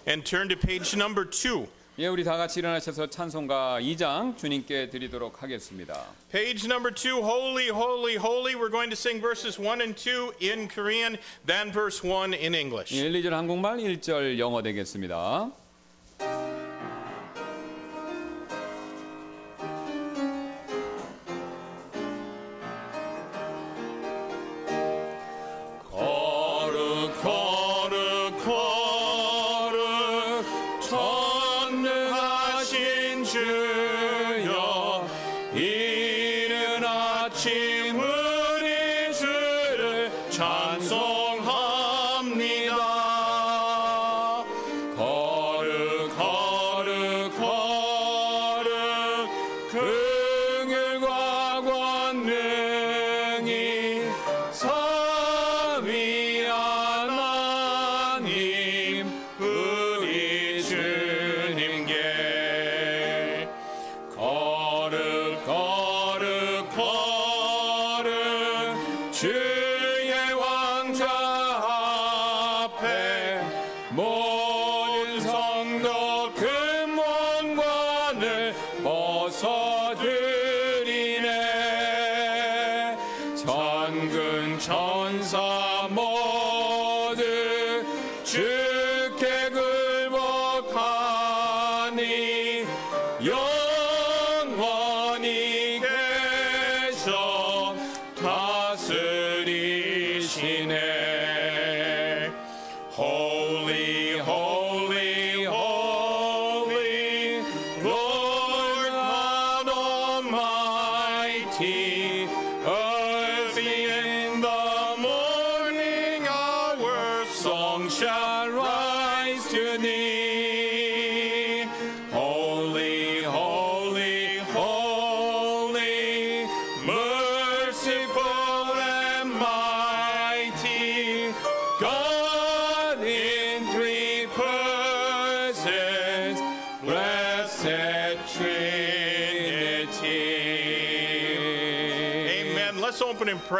and turn to page number 2. 예, 우리 다 같이 일어나셔서 찬송가 2장 주님께 드리도록 하겠습니다. Page number 2, Holy, Holy, Holy. We're going to sing verses 1 and 2 in Korean, then verse 1 in English. 1, 2절 한국말, 1절 영어 되겠습니다.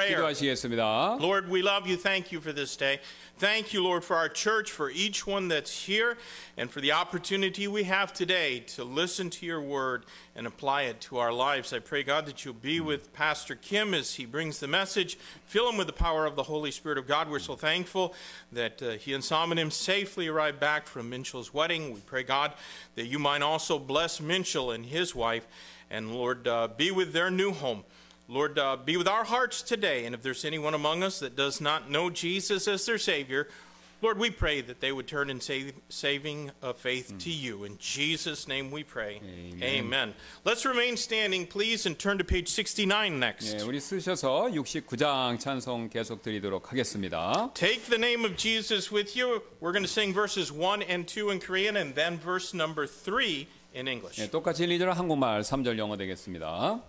기도하시겠습니다. Lord, we love you. Thank you for this day. Thank you, Lord, for our church, for each one that's here, and for the opportunity we have today to listen to your word and apply it to our lives. I pray, God, that you'll be with Pastor Kim as he brings the message. Fill him with the power of the Holy Spirit of God. We're so thankful that he and Sam and him safely arrived back from Minchell's wedding. We pray, God, that you might also bless Minchell and his wife, and Lord, be with their new home. Lord, be with our hearts today, and if there's anyone among us that does not know Jesus as their Savior, Lord, we pray that they would turn in saving faith to you. In Jesus' name we pray. Amen. Amen. Let's remain standing, please, and turn to page 69 next. 예, 우리 쓰셔서 69장 찬송 계속 드리도록 하겠습니다. Take the name of Jesus with you. We're going to sing verses 1 and 2 in Korean, and then verse number 3 in English. 예, 똑같이 1, 2절 한국말, 3절 영어 되겠습니다.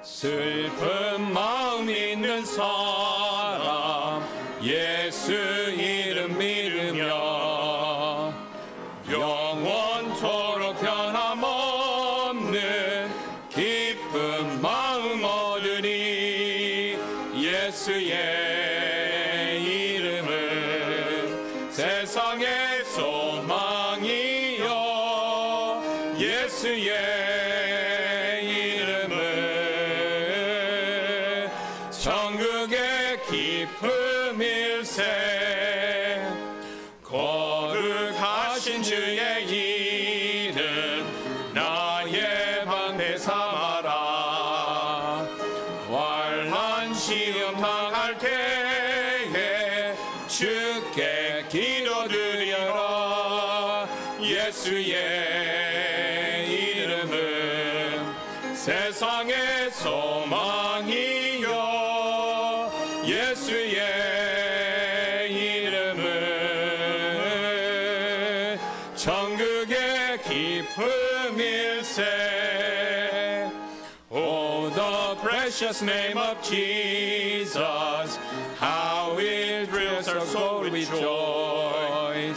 슬픈 마음 있는 사람 예수 이름 믿으며 영원토록 변함없는 기쁜 마음 얻으리. 예수의 이름은 세상의 소망이요 예수의 거룩하신 주의 이름 나의 방패 삼아라. 환난 시험 당할 때에 주께 기도드려라. 예수의 이름은 세상의 소망이요 예수의 천국의 기쁨일세. Oh, the precious name of Jesus, how it thrills our soul with joy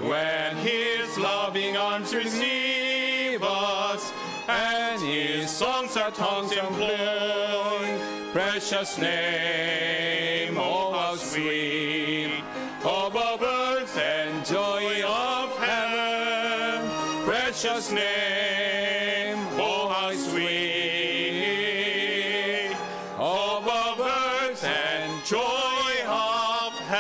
when His loving arms receive us and his songs our tongues employ. Precious name, oh how sweet, above earth and joy of heaven. Precious name, oh how sweet, above earth and joy of heaven.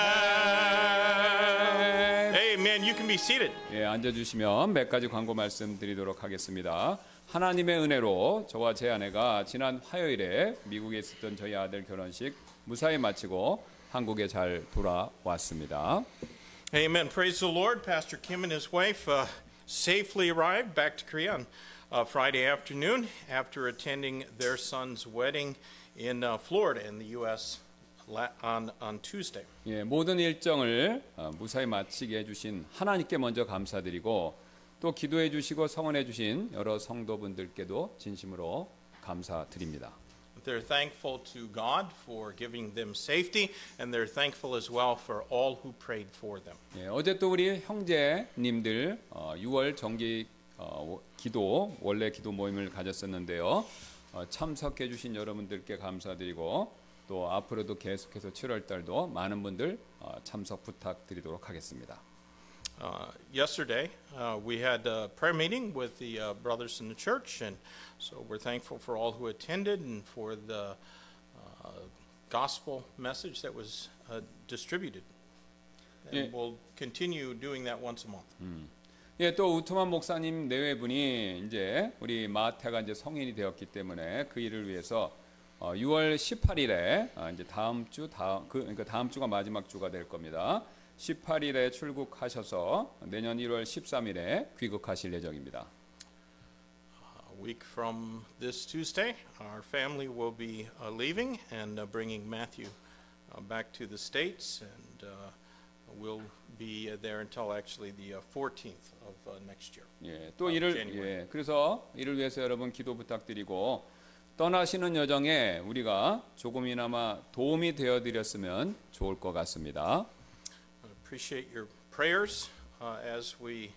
Amen. You can be seated. 예, 앉아주시면 몇 가지 광고 말씀드리도록 하겠습니다. 하나님의 은혜로 저와 제 아내가 지난 화요일에 미국에 있었던 저희 아들 결혼식 무사히 마치고 한국에 잘 돌아왔습니다. Amen. Praise the Lord. Pastor Kim and his wife safely arrived back to Korea on Friday afternoon after attending their son's wedding in Florida in the U.S. on Tuesday. 예, 모든 일정을 무사히 마치게 해주신 하나님께 먼저 감사드리고 또 기도해 주시고 성원해 주신 여러 성도분들께도 진심으로 감사드립니다. They're thankful to God for giving them safety, and they're thankful as well for all who prayed for them. 예, 어제 또 우리 형제님들 6월 정기 기도 원래 기도 모임을 가졌었는데요. 참석해 주신 여러분들께 감사드리고 또 앞으로도 계속해서 7월 달도 많은 분들 참석 부탁드리도록 하겠습니다. Yesterday, we had a prayer meeting with the brothers in the church, and so we're thankful for all who attended and for the gospel message that was distributed. And we'll continue doing that once a month. 예, 또 우트만 목사님 내외분이 이제 우리 마태가 이제 성인이 되었기 때문에 그 일을 위해서 6월 18일에 이제 그러니까 다음 주가 마지막 주가 될 겁니다. 18일에 출국하셔서 내년 1월 13일에 귀국하실 예정입니다. A week from this Tuesday, our family will be leaving and bringing Matthew back to the States, and we'll be there until actually the 14th of next year. 예, 또 이를 그래서 이를 위해서 여러분 기도 부탁드리고 떠나시는 여정에 우리가 조금이나마 도움이 되어 드렸으면 좋을 것 같습니다. Appreciate your prayers as we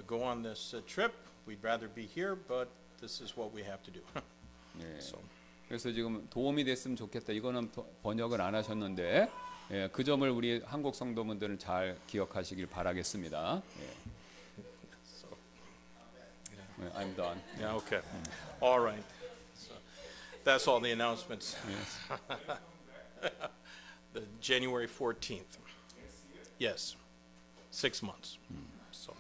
go on this trip. We'd rather be here, but this is what we have to do. 예, 그래서 지금 도움이 됐으면 좋겠다. 이거는 번역을 안 하셨는데 예, 그 점을 우리 한국 성도분들은 잘 기억하시길 바라겠습니다. 예. I'm done. Yeah, okay. All right. So that's all the announcements. Yes. The January 14th. Yes, 6 months. So.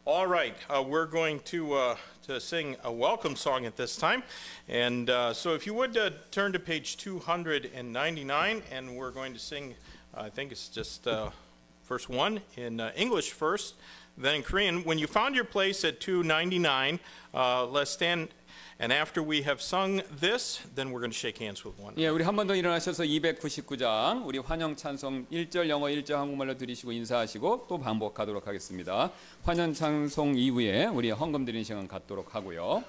All right, we're going to sing a welcome song at this time, and so if you would turn to page 299, and we're going to sing. I think it's just verse 1 in English first, then in Korean. When you found your place at 299, let's stand. And after we have sung this, then we're going to shake hands with one. 예, 우리 한 번 더 일어나셔서 299장 우리 환영 찬송 1절 영어 1절 한국말로 드리시고 인사하시고 또 반복하도록 하겠습니다. 환영 찬송 이후에 우리 헌금 드리는 시간 갖도록 하고요.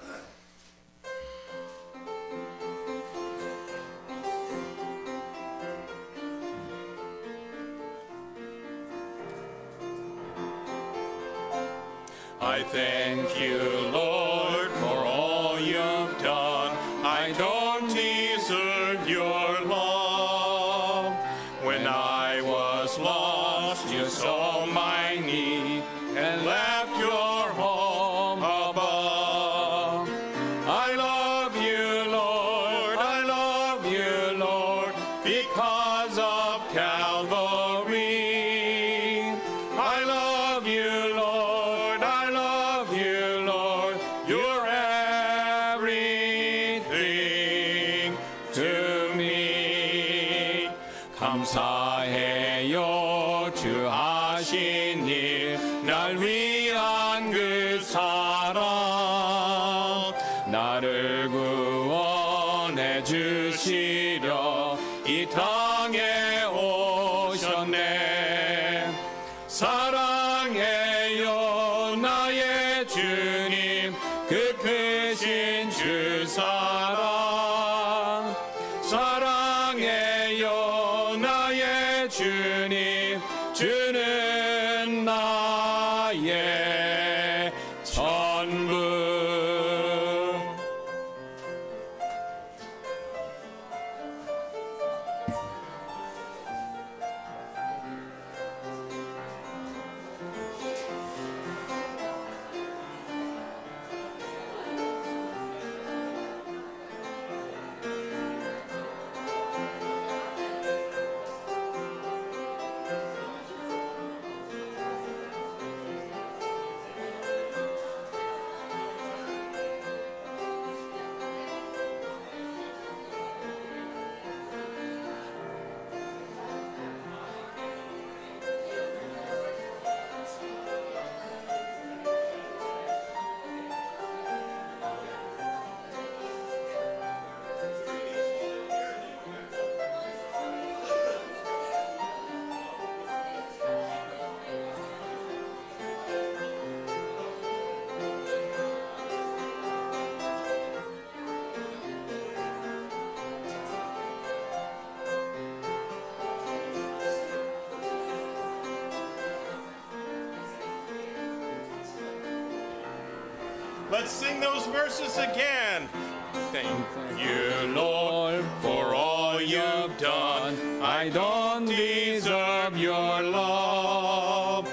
I thank you, Lord, for all you've done. I don't deserve your love. When I was lost, you saw my need and left your home above. I love you, Lord, I love you, Lord, because of Calvary. I love you, Lord, I love you, Lord, you're everything to me. 감사해요, 주 하신 일, 날 위한 그 사랑. 나를 구원해 주시려 이 땅에 오셨네. 사랑해요, 나의 주님, 그 크신 주 사랑. 사랑해요, 나의 주님, 주는 나의 전 Let's sing those verses again. Thank you, Lord, for all you've done. I don't deserve your love.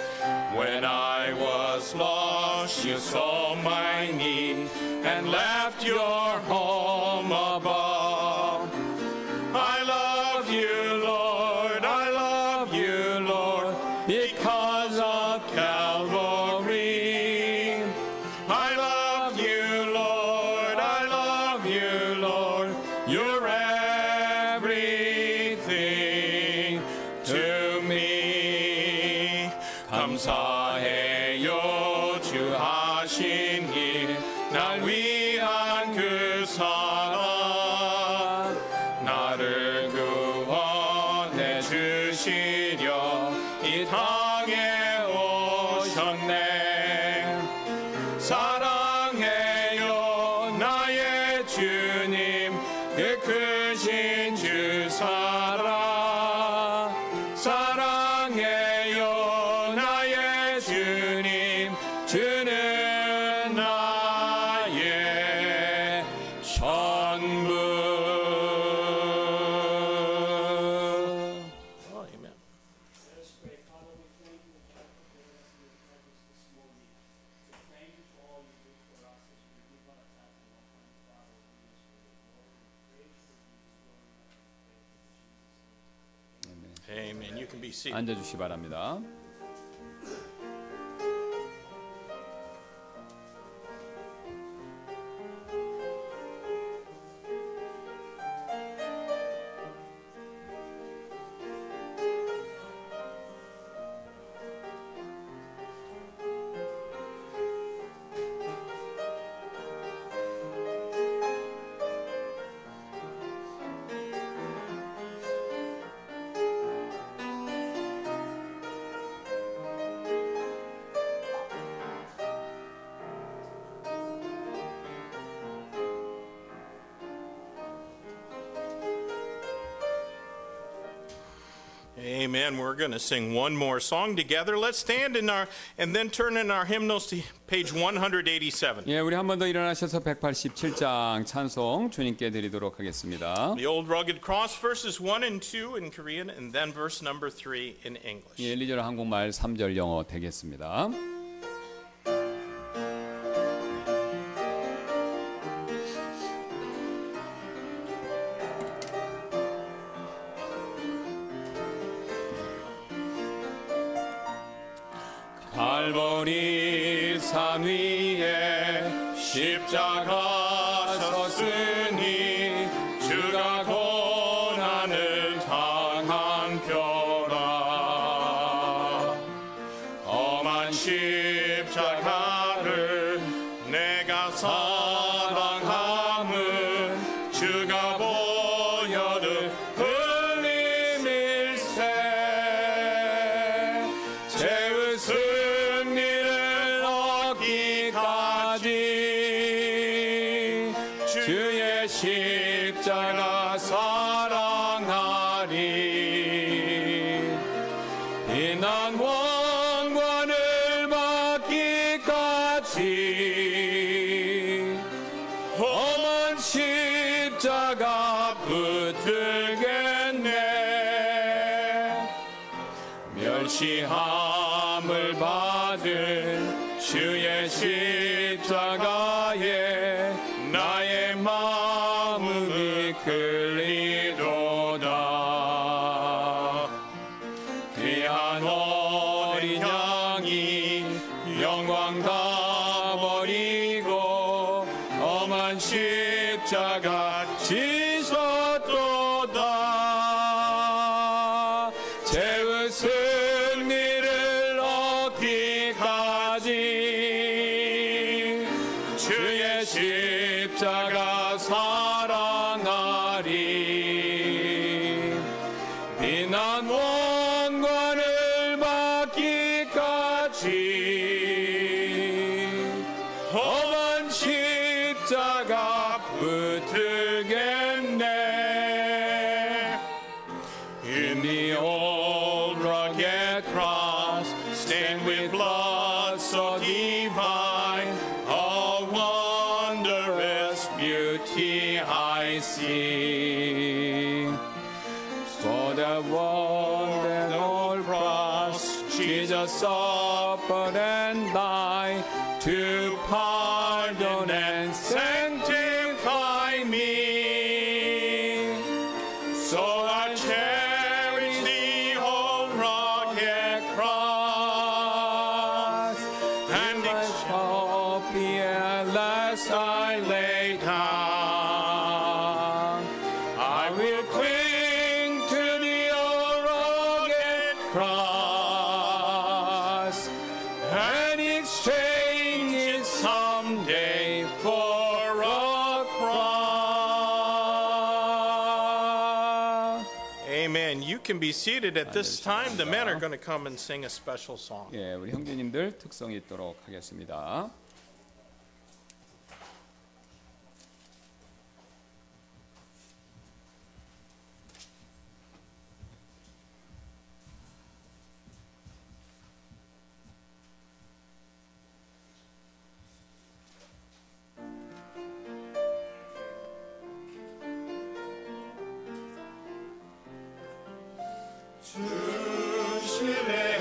When I was lost, you saw my need and left your home above. I love you, Lord, I love you, Lord, because of Calvary. I love you, Lord, I love you, Lord, you're everything to me. 감사해요, 주 하신 일, 날 위한 그 사랑. 나를 구원해 주시려 이 땅에 오셨네. 사랑해요, 나의 주님, 그 크신 주 사랑. 사랑해요, 나의 주님, 주는 나의 전부. Oh, amen. Let us pray. Father, we thank you that you have prepared us in your presence this morning. So thank you for all you do for us as we give our time to Almighty Father in this way. Lord, we praise you and give you glory and praise in Jesus' name. Amen. You can be seated. 앉아주시 바랍니다. Amen. We're going to sing one more song together. Let's stand and then turn in our hymnals to page 187. 예, 우리 한 번 더 일어나셔서 187장 찬송 주님께 드리도록 하겠습니다. The old rugged cross, verses 1 and 2 in Korean, and then verse number 3 in English. 예, 1, 2절 한국말, 3절 영어 되겠습니다. 갈보리 산 위에 십자가 섰으니 주가 고난을 당한 표라. 엄한 십자가를 내가 사랑함은 주가 보혈을 흘림일세. 죄의 승리를 얻기까지 주의 십자가 사랑하리. 비난 원관을 받기까지 험한 십자가 붙들겠네. 멸시함을 받을 주의 십자가에 나의 마음이 끌리도다. 귀한 어린 양이 영광 다 버리고 엄한 십자가 지셨도다. 죄의 승리를 얻기까지 주의 십자가 사랑하리. 비난 원관을 받기까지 험한 십자가 붙들겠네. In the old rugged cross, stained with blood so divine, all one beauty I see. For the world and all cross, Jesus suffered and died to pardon and sanctify me. So I cherish the old rugged cross, and My copy at last I lay down. I will cling to the old rugged cross and exchange it someday for a cross. Amen. You can be seated at this time. The men are going to come and sing a special song. 예, 우리 형제님들 특성이 있도록 하겠습니다.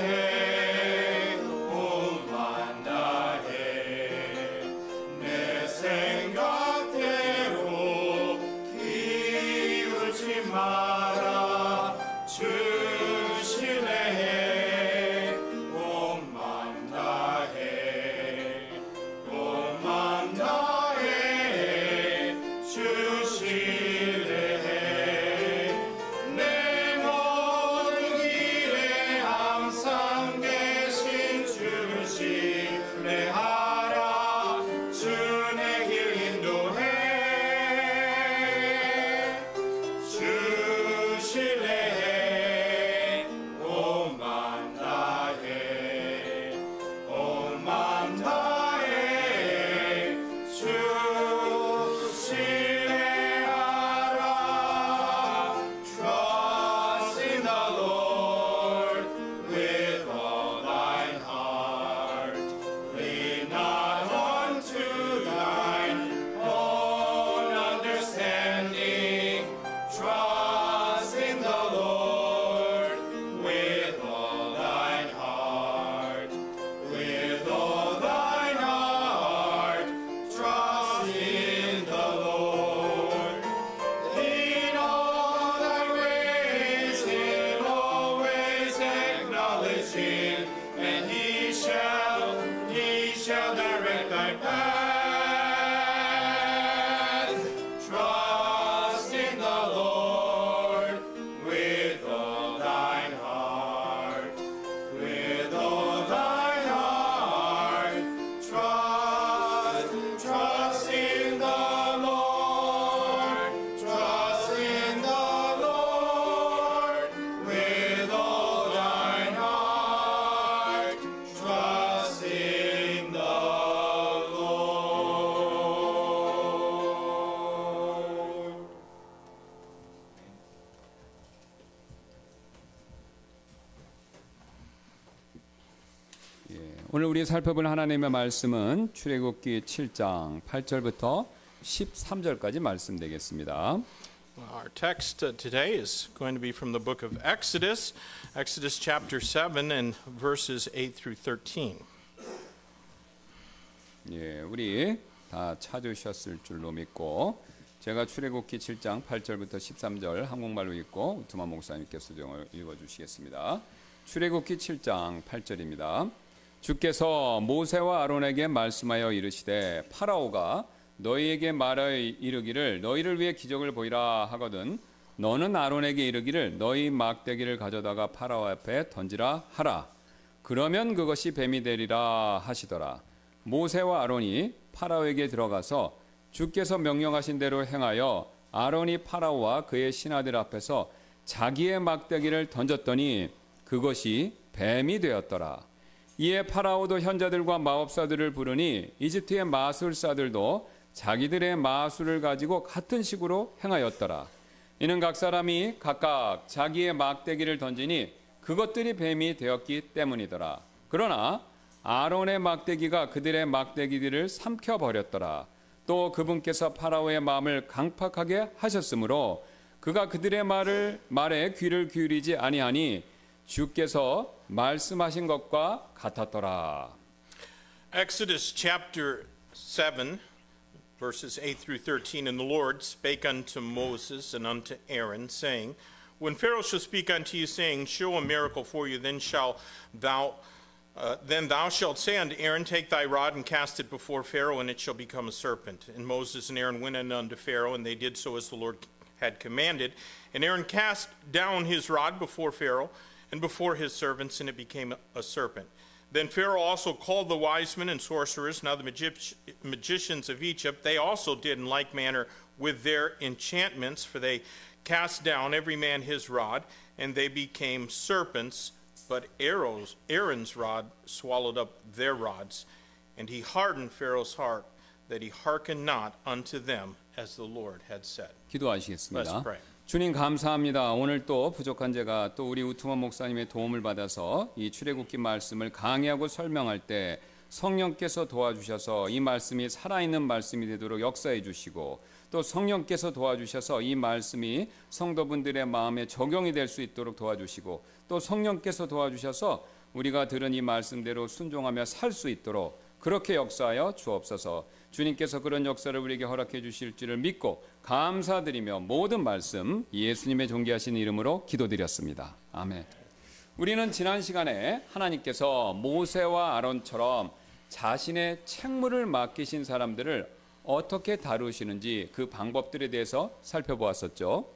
주실래 오만 다해 내 생각대로 기울지 마라. 주실래 오만 다해 오만 다해 주실래 내 모든 길에 항상 계신 주실래하라. 주 내 길 인도해 주실래 오만 다해 오만 다해 주실래하라. Trust in the Lord with all thine heart. Lean not unto thine own understanding. Trust in the Lord with all thine heart. With all thine heart. Trust in the Lord. In all thy ways, he'll always acknowledge him, and he shall direct thy path. Trust in the Lord with all thine heart, with all thine heart. Trust in the Lord, trust in the Lord with all thine heart. Trust in the Lord. 오늘 우리 살펴볼 하나님의 말씀은 출애굽기 7장 8절부터 13절까지 말씀되겠습니다. Our text today is going to be from the book of Exodus, Exodus chapter 7 and verses 8 through 13. 예, 우리 다 찾으셨을 줄로 믿고 제가 출애굽기 7장 8절부터 13절 한국말로 읽고 우투마 목사님께서 읽어주시겠습니다. 출애굽기 7장 8절입니다. 주께서 모세와 아론에게 말씀하여 이르시되 파라오가 너희에게 말하여 이르기를 너희를 위해 기적을 보이라 하거든 너는 아론에게 이르기를 너희 막대기를 가져다가 파라오 앞에 던지라 하라. 그러면 그것이 뱀이 되리라 하시더라. 모세와 아론이 파라오에게 들어가서 주께서 명령하신 대로 행하여 아론이 파라오와 그의 신하들 앞에서 자기의 막대기를 던졌더니 그것이 뱀이 되었더라. 이에 파라오도 현자들과 마법사들을 부르니 이집트의 마술사들도 자기들의 마술을 가지고 같은 식으로 행하였더라. 이는 각 사람이 각각 자기의 막대기를 던지니 그것들이 뱀이 되었기 때문이더라. 그러나 아론의 막대기가 그들의 막대기들을 삼켜버렸더라. 또 그분께서 파라오의 마음을 강팍하게 하셨으므로 그가 그들의 말에 귀를 기울이지 아니하니 주께서 말씀하신 것과 같았더라. Exodus chapter 7, verses 8 through 13. And the Lord spake unto Moses and unto Aaron, saying, When Pharaoh shall speak unto you, saying, Show a miracle for you, then thou shalt say unto Aaron, Take thy rod and cast it before Pharaoh, and it shall become a serpent. And Moses and Aaron went in unto Pharaoh, and they did so as the Lord had commanded. And Aaron cast down his rod before Pharaoh and before his servants, and it became a serpent. Then Pharaoh also called the wise men and sorcerers, now the magicians of Egypt. They also did in like manner with their enchantments, for they cast down every man his rod, and they became serpents. But Aaron's rod swallowed up their rods, and he hardened Pharaoh's heart, that he hearkened not unto them, as the Lord had said. 기도하시겠습니다. Let's pray. 주님 감사합니다. 오늘 또 부족한 제가 또 우리 우투만 목사님의 도움을 받아서 이 출애굽기 말씀을 강의하고 설명할 때 성령께서 도와주셔서 이 말씀이 살아있는 말씀이 되도록 역사해 주시고 또 성령께서 도와주셔서 이 말씀이 성도분들의 마음에 적용이 될 수 있도록 도와주시고 또 성령께서 도와주셔서 우리가 들은 이 말씀대로 순종하며 살 수 있도록 그렇게 역사하여 주옵소서. 주님께서 그런 역사를 우리에게 허락해 주실 줄을 믿고 감사드리며 모든 말씀 예수님의 존귀하신 이름으로 기도드렸습니다. 아멘. 우리는 지난 시간에 하나님께서 모세와 아론처럼 자신의 책무를 맡기신 사람들을 어떻게 다루시는지 그 방법들에 대해서 살펴보았었죠.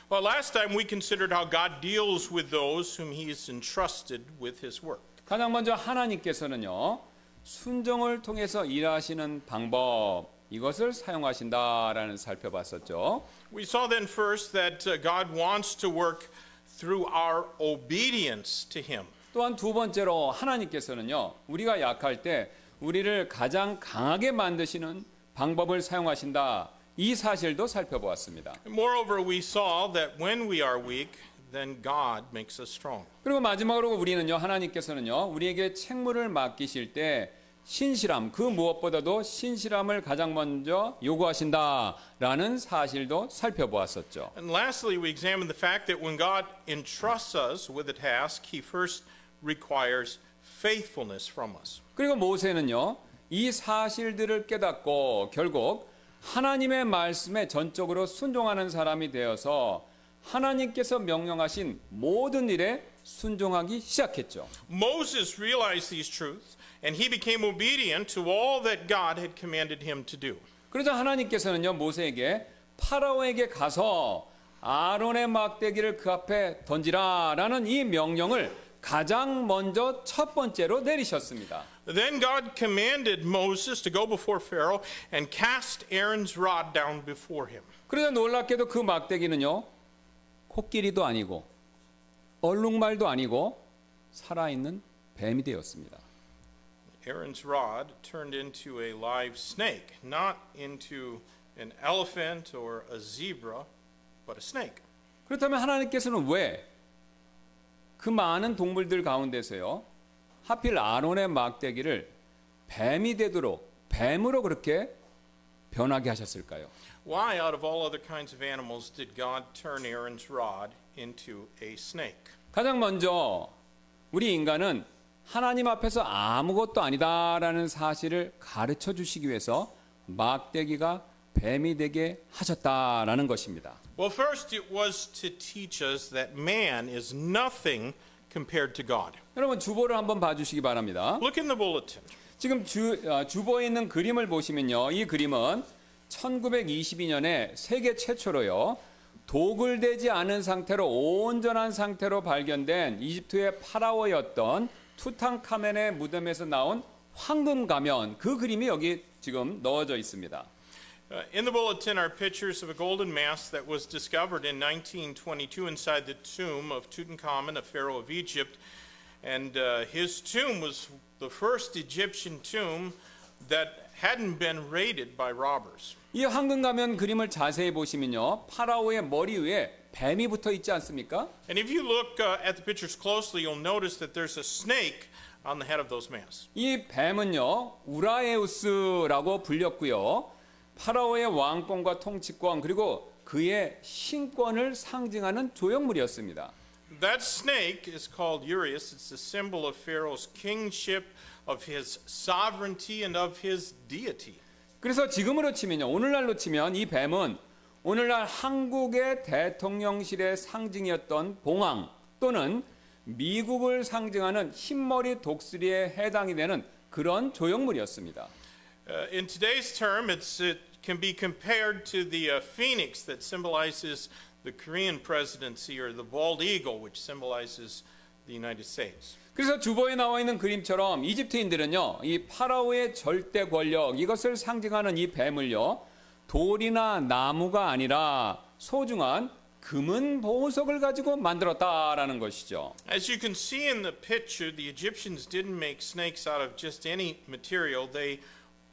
Well, last time we considered how God deals with those whom He has entrusted with His work. 가장 먼저 하나님께서는요. 순종을 통해서 일하시는 방법 이것을 사용하신다라는 살펴봤었죠. We saw then first that God wants to work through our obedience to Him. 또한 두 번째로 하나님께서는요. 우리가 약할 때 우리를 가장 강하게 만드시는 방법을 사용하신다. 이 사실도 살펴보았습니다. Moreover, we saw that when we are weak, then God makes us strong. 그리고 마지막으로 우리는요. 하나님께서는요. 우리에게 책무를 맡기실 때 신실함, 그 무엇보다도 신실함을 가장 먼저 요구하신다라는 사실도 살펴보았었죠. And lastly, we examined the fact that when God entrusts us with a task, He first requires faithfulness from us. 그리고 모세는요. 이 사실들을 깨닫고 결국 하나님의 말씀에 전적으로 순종하는 사람이 되어서 하나님께서 명령하신 모든 일에 순종하기 시작했죠. Moses realized these truths, and he became obedient to all that God had commanded him to do. 그러자 하나님께서는요 모세에게 파라오에게 가서 아론의 막대기를 그 앞에 던지라라는 이 명령을 가장 먼저 첫 번째로 내리셨습니다. Then God commanded Moses to go before Pharaoh and cast Aaron's rod down before him. 그러자 놀랍게도 그 막대기는요 코끼리도 아니고 얼룩말도 아니고 살아있는 뱀이 되었습니다. Aaron's rod turned into a live snake, not into an elephant or a zebra, but a snake. 그렇다면 하나님께서는 왜 그 많은 동물들 가운데서요 하필 아론의 막대기를 뱀이 되도록 뱀으로 그렇게 변하게 하셨을까요? Why, out of all other kinds of animals, did God turn Aaron's rod into a snake? 가장 먼저 우리 인간은 하나님 앞에서 아무것도 아니다라는 사실을 가르쳐 주시기 위해서 막대기가 뱀이 되게 하셨다라는 것입니다. Well, first it was to teach us that man is nothing compared to God. 여러분 주보를 한번 봐주시기 바랍니다. Look in the bulletin. 지금 주보에 있는 그림을 보시면요. 이 그림은 1922년에 세계 최초로요. 도굴되지 않은 상태로 온전한 상태로 발견된 이집트의 파라오였던 투탕카멘의 무덤에서 나온 황금 가면 그 그림이 여기 지금 넣어져 있습니다. In the bulletin are pictures of a golden mask that was discovered in 1922 inside the tomb of Tutankhamun, a pharaoh of Egypt. And his tomb was the first Egyptian tomb that hadn't been raided by robbers. 이 황금 가면 그림을 자세히 보시면요. 파라오의 머리 위에 뱀이 붙어 있지 않습니까? And if you look at the pictures closely, you'll notice that there's a snake on the head of those masks. 이 뱀은요. 우라에우스라고 불렸고요. 파라오의 왕권과 통치권 그리고 그의 신권을 상징하는 조형물이었습니다. That snake is called Urias. It's the symbol of Pharaoh's kingship, of his sovereignty, and of his deity. 그래서 지금으로 치면요, 오늘날로 치면 이 뱀은 오늘날 한국의 대통령실의 상징이었던 봉황 또는 미국을 상징하는 흰머리 독수리에 해당이 되는 그런 조형물이었습니다. In today's term, it can be compared to the phoenix that symbolizes the Korean presidency, or the bald eagle, which symbolizes the United States. 그래서 주보에 나와 있는 그림처럼 이집트인들은요, 이 파라오의 절대 권력 이것을 상징하는 이 뱀을요, 돌이나 나무가 아니라 소중한 금은 보석을 가지고 만들었다라는 것이죠. As you can see in the picture, the Egyptians didn't make snakes out of just any material. They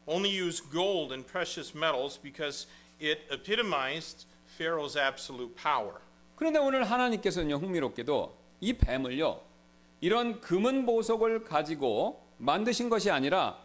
only used gold and precious metals because it epitomized Pharaoh's absolute power. 그런데 오늘 하나님께서는요, 흥미롭게도 이 뱀을요, 이런 금은 보석을 가지고 만드신 것이 아니라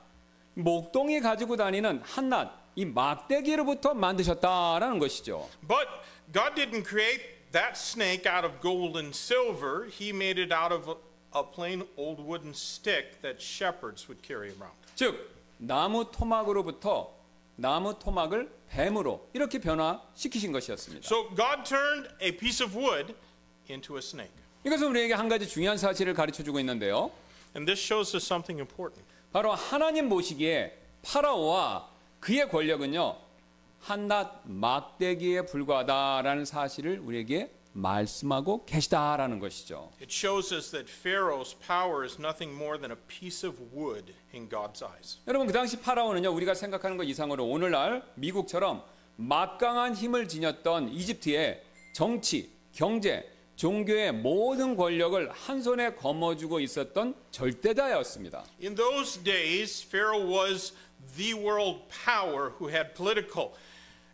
목동이 가지고 다니는 한낱 이 막대기로부터 만드셨다라는 것이죠. But God didn't create that snake out of gold and silver. He made it out of a plain old wooden stick that shepherds would carry around. 즉 나무 토막으로부터 나무 토막을 뱀으로 이렇게 변화시키신 것이었습니다. So God turned a piece of wood into a snake. 이것은 우리에게 한 가지 중요한 사실을 가르쳐주고 있는데요. And this shows us something important. 바로 하나님 보시기에 파라오와 그의 권력은요, 한낱 막대기에 불과하다라는 사실을 우리에게 말씀하고 계시다라는 것이죠. It shows us that Pharaoh's power is nothing more than a piece of wood in God's eyes. 여러분, 그 당시 파라오는요, 우리가 생각하는 것 이상으로 오늘날 미국처럼 막강한 힘을 지녔던 이집트의 정치, 경제, 종교의 모든 권력을 한 손에 거머쥐고 있었던 절대자였습니다. In those days, Pharaoh was the world power who had political,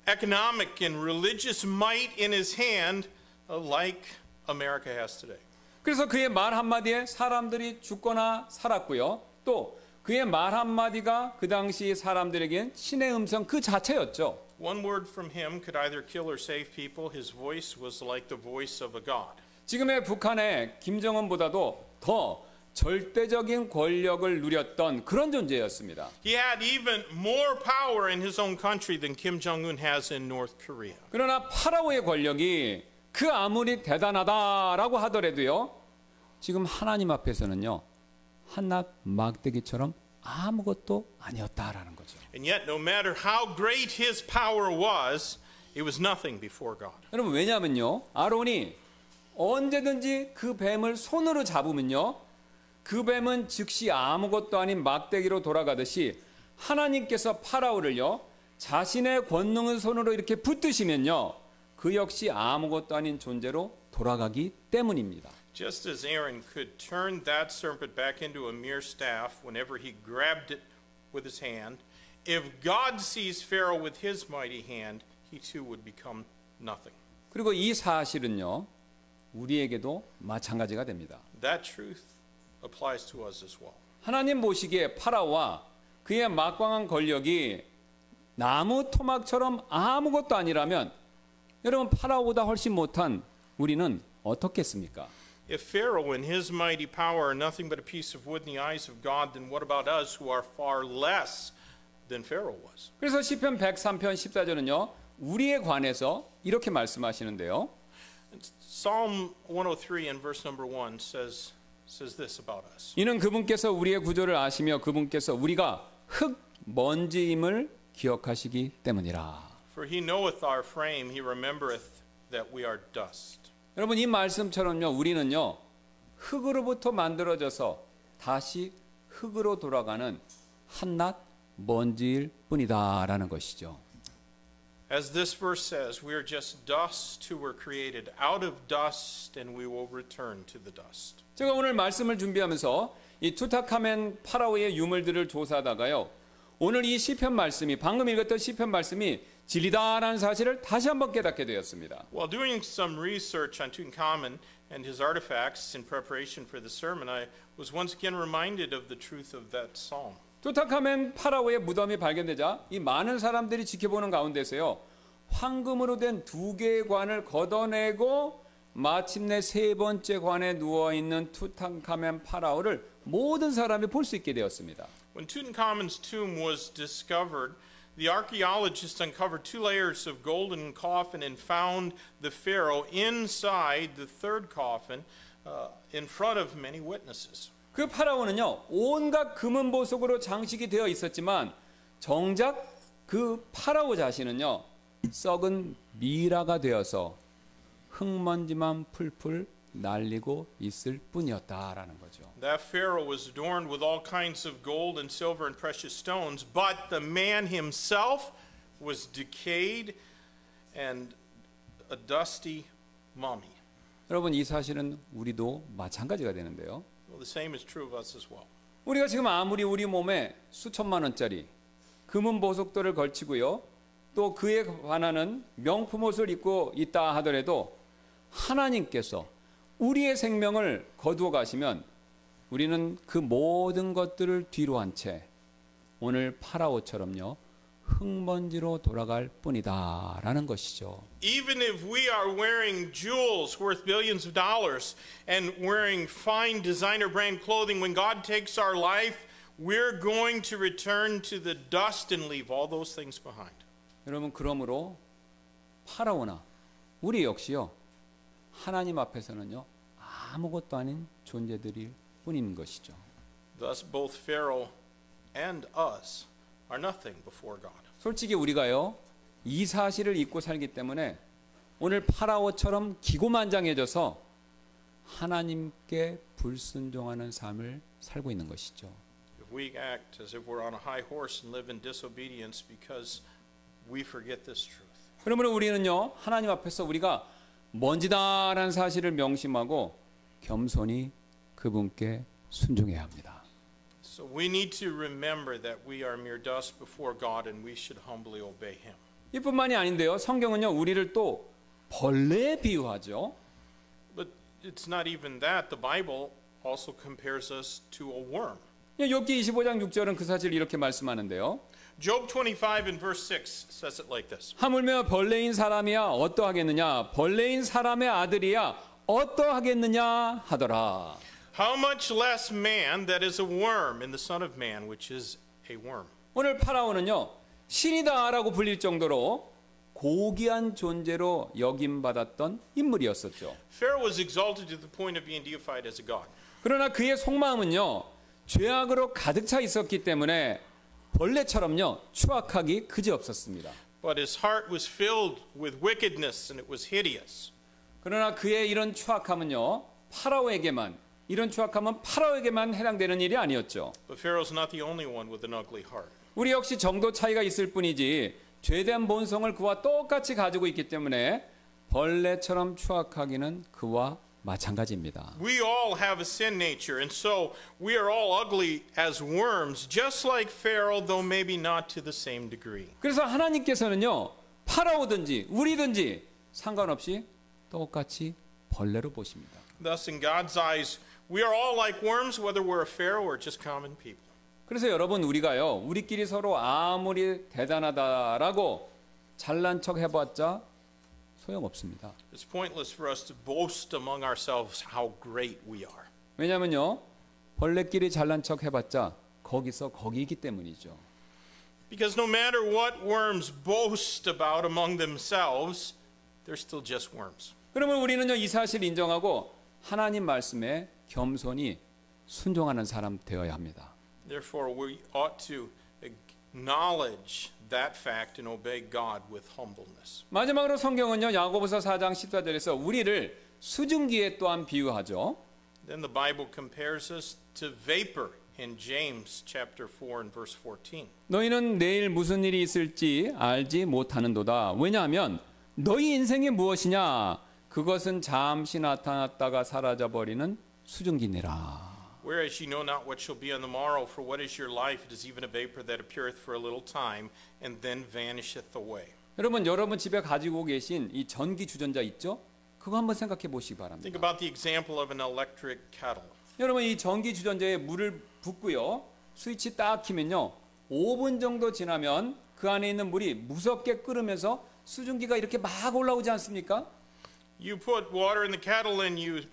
economic, and religious might in his hand, like America has today. 그래서 그의 말 한마디에 사람들이 죽거나 살았고요. 또 그의 말 한마디가 그 당시 사람들에겐 신의 음성 그 자체였죠. One word from him could either kill or save people. His voice was like the voice of a god. 지금의 북한의 김정은보다도 더 절대적인 권력을 누렸던 그런 존재였습니다. He had even more power in his own country than Kim Jong-un has in North Korea. 그러나 파라오의 권력이 그 아무리 대단하다라고 하더라도요, 지금 하나님 앞에서는요, 한낱 막대기처럼 아무것도 아니었다라는 거죠. And yet, no matter how great his power was, it was nothing before God. 여러분, 왜냐하면요, 아론이 언제든지 그 뱀을 손으로 잡으면요, 그 뱀은 즉시 아무것도 아닌 막대기로 돌아가듯이 하나님께서 파라오를요, 자신의 권능의 손으로 이렇게 붙드시면요, 그 역시 아무것도 아닌 존재로 돌아가기 때문입니다. Just as Aaron could turn that serpent back into a mere staff whenever he grabbed it with his hand, if God sees Pharaoh with his mighty hand, he too would become nothing. 그리고 이 사실은요, 우리에게도 마찬가지가 됩니다. That truth applies to us as well. 하나님 보시기에 파라오와 그의 막강한 권력이 나무 토막처럼 아무것도 아니라면 여러분, 파라오보다 훨씬 못한 우리는 어떻겠습니까? If Pharaoh and his mighty power are nothing but a piece of wood in the eyes of God, then what about us who are far less than Pharaoh was? 그래서 시편 103편 14절은요, 우리에 관해서 이렇게 말씀하시는데요. Psalm 103 and verse number 1 says this about us. 이는 그분께서 우리의 구조를 아시며 그분께서 우리가 흙 먼지임을 기억하시기 때문이라. For he knoweth our frame, he remembereth that we are dust. 여러분, 이 말씀처럼요, 우리는요, 흙으로부터 만들어져서 다시 흙으로 돌아가는 한낱 먼지일 뿐이다라는 것이죠. As this verse says, we are just dust who were created out of dust, and we will return to the dust. 제가 오늘 말씀을 준비하면서 이 투타카멘 파라오의 유물들을 조사하다가요, 오늘 이 시편 말씀이, 방금 읽었던 시편 말씀이 진리다라는 사실을 다시 한번 깨닫게 되었습니다. While doing some research on Tutankhamun and his artifacts in preparation for the sermon, I was once again reminded of the truth of that psalm. 투탕카멘 파라오의 무덤이 발견되자 이 많은 사람들이 지켜보는 가운데서요, 황금으로 된 2개의 관을 걷어내고 마침내 3번째 관에 누워있는 투탕카멘 파라오를 모든 사람이 볼 수 있게 되었습니다. When Tutankhamun's tomb was discovered, the archaeologists uncovered 2 layers of golden coffin and found the pharaoh inside the 3rd coffin in front of many witnesses. 그 파라오는요, 온갖 금은 보석으로 장식이 되어 있었지만 정작 그 파라오 자신은요, 썩은 미라가 되어서 흙먼지만 풀풀 날리고 있을 뿐이었다라는 거죠. That pharaoh was adorned with all kinds of gold and silver and precious stones, but the man himself was decayed and a dusty mummy. 여러분, 이 사실은 우리도 마찬가지가 되는데요. Well, the same is true of us as well. 우리가 지금 아무리 우리 몸에 수천만 원짜리 금은 보석들을 걸치고요, 또 그에 관하는 명품 옷을 입고 있다 하더라도 하나님께서 우리의 생명을 거두어 가시면 우리는 그 모든 것들을 뒤로 한 채 오늘 파라오처럼요, 흙먼지로 돌아갈 뿐이다라는 것이죠. Even if we are wearing jewels worth billions of dollars and wearing fine designer brand clothing, when God takes our life, we're going to return to the dust and leave all those things behind. 여러분, 그러므로 파라오나 우리 역시요, 하나님 앞에서는요, 아무것도 아닌 존재들일 뿐인 것이죠. Thus both Pharaoh and us are nothing before God. 솔직히 우리가요, 이 사실을 잊고 살기 때문에 오늘 파라오처럼 기고만장해져서 하나님께 불순종하는 삶을 살고 있는 것이죠. If we act as if we're on a high horse and live in disobedience because we forget this truth. 그러므로 우리는요, 하나님 앞에서 우리가 먼지다라는 사실을 명심하고 겸손히 그분께 순종해야 합니다. So we need to remember that we are mere dust before God and we should humbly obey Him. 이뿐만이 아닌데요, 성경은요, 우리를 또 벌레에 비유하죠. But it's not even that. The Bible also compares us to a worm. 욥기 25장 6절은 그 사실을 이렇게 말씀하는데요. Job 25 and verse 6 says it like this. 하물며 벌레인 사람이야 어떠하겠느냐, 벌레인 사람의 아들이야 어떠하겠느냐 하더라. How much less man that is a worm in the Son of Man, which is a worm. 오늘 파라오는요, 신이다라고 불릴 정도로 고귀한 존재로 여김받았던 인물이었었죠. Pharaoh was exalted to the point of being deified as a god. 그러나 그의 속마음은요, 죄악으로 가득 차 있었기 때문에 벌레처럼요, 추악하기 그지없었습니다. But his heart was filled with wickedness and it was hideous. 그러나 그의 이런 추악함은요, 이런 추악함은 파라오에게만 해당되는 일이 아니었죠. But Pharaoh's not the only one with an ugly heart. 우리 역시 정도 차이가 있을 뿐이지 죄된 본성을 그와 똑같이 가지고 있기 때문에 벌레처럼 추악하기는 그와 마찬가지입니다. We all have a sin nature, and so we are all ugly as worms, just like Pharaoh, though maybe not to the same degree. 그래서 하나님께서는요, 파라오든지 우리든지 상관없이 똑같이 벌레로 보십니다. Thus, in God's eyes, we are all like worms, whether we're a Pharaoh or just common people. 그래서 여러분, 우리가요, 우리끼리 서로 아무리 대단하다라고 잘난 척 해봤자 소용없습니다. It's pointless for us to boast among ourselves how great we are. 왜냐면요, 벌레끼리 잘난 척 해봤자 거기서 거기이기 때문이죠. Because no matter what worms boast about among themselves, they're still just worms. 그러면 우리는요, 이 사실을 인정하고 하나님 말씀에 겸손히 순종하는 사람 되어야 합니다. Therefore, we ought to acknowledge that fact and obey God with humbleness. 마지막으로 성경은요, 야고보서 4장 14절에서 우리를 수증기에 또한 비유하죠. Then the Bible compares us to vapor in James chapter 4 and verse 14. 너희는 내일 무슨 일이 있을지 알지 못하는도다. 왜냐하면 너희 인생이 무엇이냐? 그것은 잠시 나타났다가 사라져버리는 수증기니라. Whereas ye know not what shall be on the morrow, for what is your life? It is even a vapor that appeareth for a little time, and then vanisheth away. 여러분 집에 가지고 계신 이 전기 주전자 있죠? 그거 한번 생각해 보시기 바랍니다. Think about the example of an electric kettle. 여러분, 이 전기 주전자에 물을 붓고요, 스위치 딱 키면요 5분 정도 지나면 그 안에 있는 물이 무섭게 끓으면서 수증기가 이렇게 막 올라오지 않습니까? You put water in the kettle and you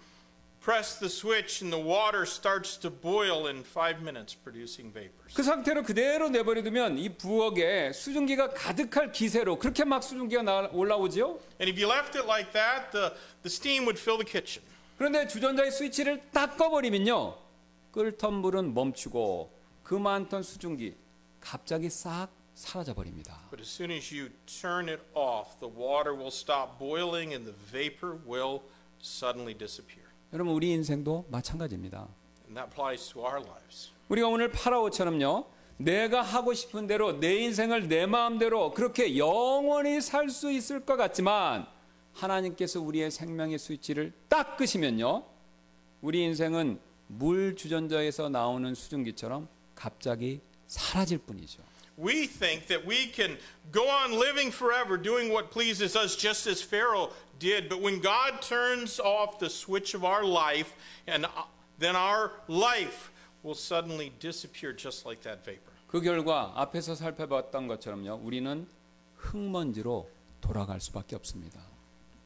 press the switch and the water starts to boil in 5 minutes, producing vapors. 그 상태로 그대로 내버려두면 이 부엌에 수증기가 가득할 기세로 그렇게 막 수증기가 올라오지요. And if you left it like that, the steam would fill the kitchen. 그런데 주전자의 스위치를 딱 꺼버리면요 끓던 물은 멈추고 그 많던 수증기 갑자기 싹 사라져 버립니다. But as soon as you turn it off, the water will stop boiling and the vapor will suddenly disappear. 여러분 우리 인생도 마찬가지입니다. And that applies to our lives. 우리가 오늘 파라오처럼요 내가 하고 싶은 대로 내 인생을 내 마음대로 그렇게 영원히 살 수 있을 것 같지만 하나님께서 우리의 생명의 스위치를 딱 끄시면요 우리 인생은 물 주전자에서 나오는 수증기처럼 갑자기 사라질 뿐이죠. We think that we can go on living forever doing what pleases us just as Pharaoh did, but when God turns off the switch of our life, and then our life will suddenly disappear just like that vapor. 그 결과 앞에서 살펴봤던 것처럼요 우리는 흙먼지로 돌아갈 수밖에 없습니다.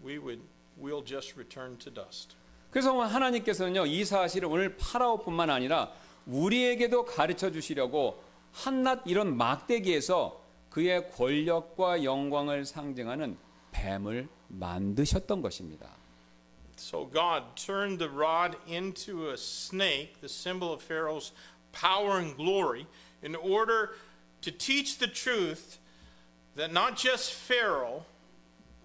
We'll just return to dust. 그래서 하나님께서는요 이 사실을 오늘 파라오뿐만 아니라 우리에게도 가르쳐 주시려고 한낱 이런 막대기에서 그의 권력과 영광을 상징하는 뱀을 만드셨던 것입니다. So God turned the rod into a snake, the symbol of Pharaoh's power and glory, in order to teach the truth that not just Pharaoh,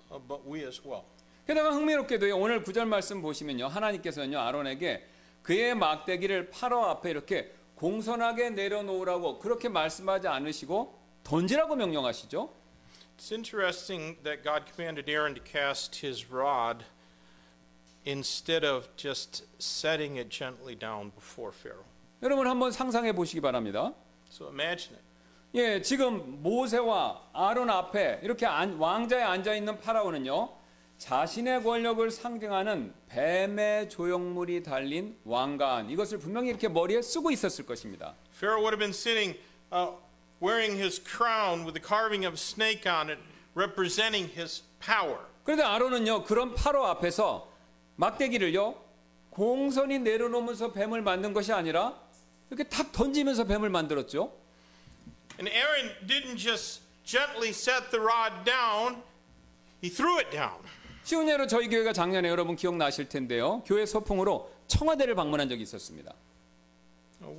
but we as well. 게다가 흥미롭게도요 오늘 9절 말씀 보시면요 하나님께서는요 아론에게 그의 막대기를 파라오 앞에 이렇게 공손하게 내려놓으라고 그렇게 말씀하지 않으시고 던지라고 명령하시죠. It's interesting that God commanded Aaron to cast his rod instead of just setting it gently down before Pharaoh. 여러분 한번 상상해 보시기 바랍니다. So imagine it. 예, 지금 모세와 아론 앞에 이렇게 왕자에 앉아 있는 파라오는요. 자신의 권력을 상징하는 뱀의 조형물이 달린 왕관 이것을 분명히 이렇게 머리에 쓰고 있었을 것입니다. Pharaoh would have been sitting wearing his crown with the carving of a snake on it representing his power. 그런데 아론은요. 그런 파라오 앞에서 막대기를요. 공손히 내려놓으면서 뱀을 만든 것이 아니라 이렇게 탁 던지면서 뱀을 만들었죠. And Aaron didn't just gently set the rod down, he threw it down. 쉬운 예로 저희 교회가 작년에 여러분 기억나실 텐데요. 교회 소풍으로 청와대를 방문한 적이 있었습니다.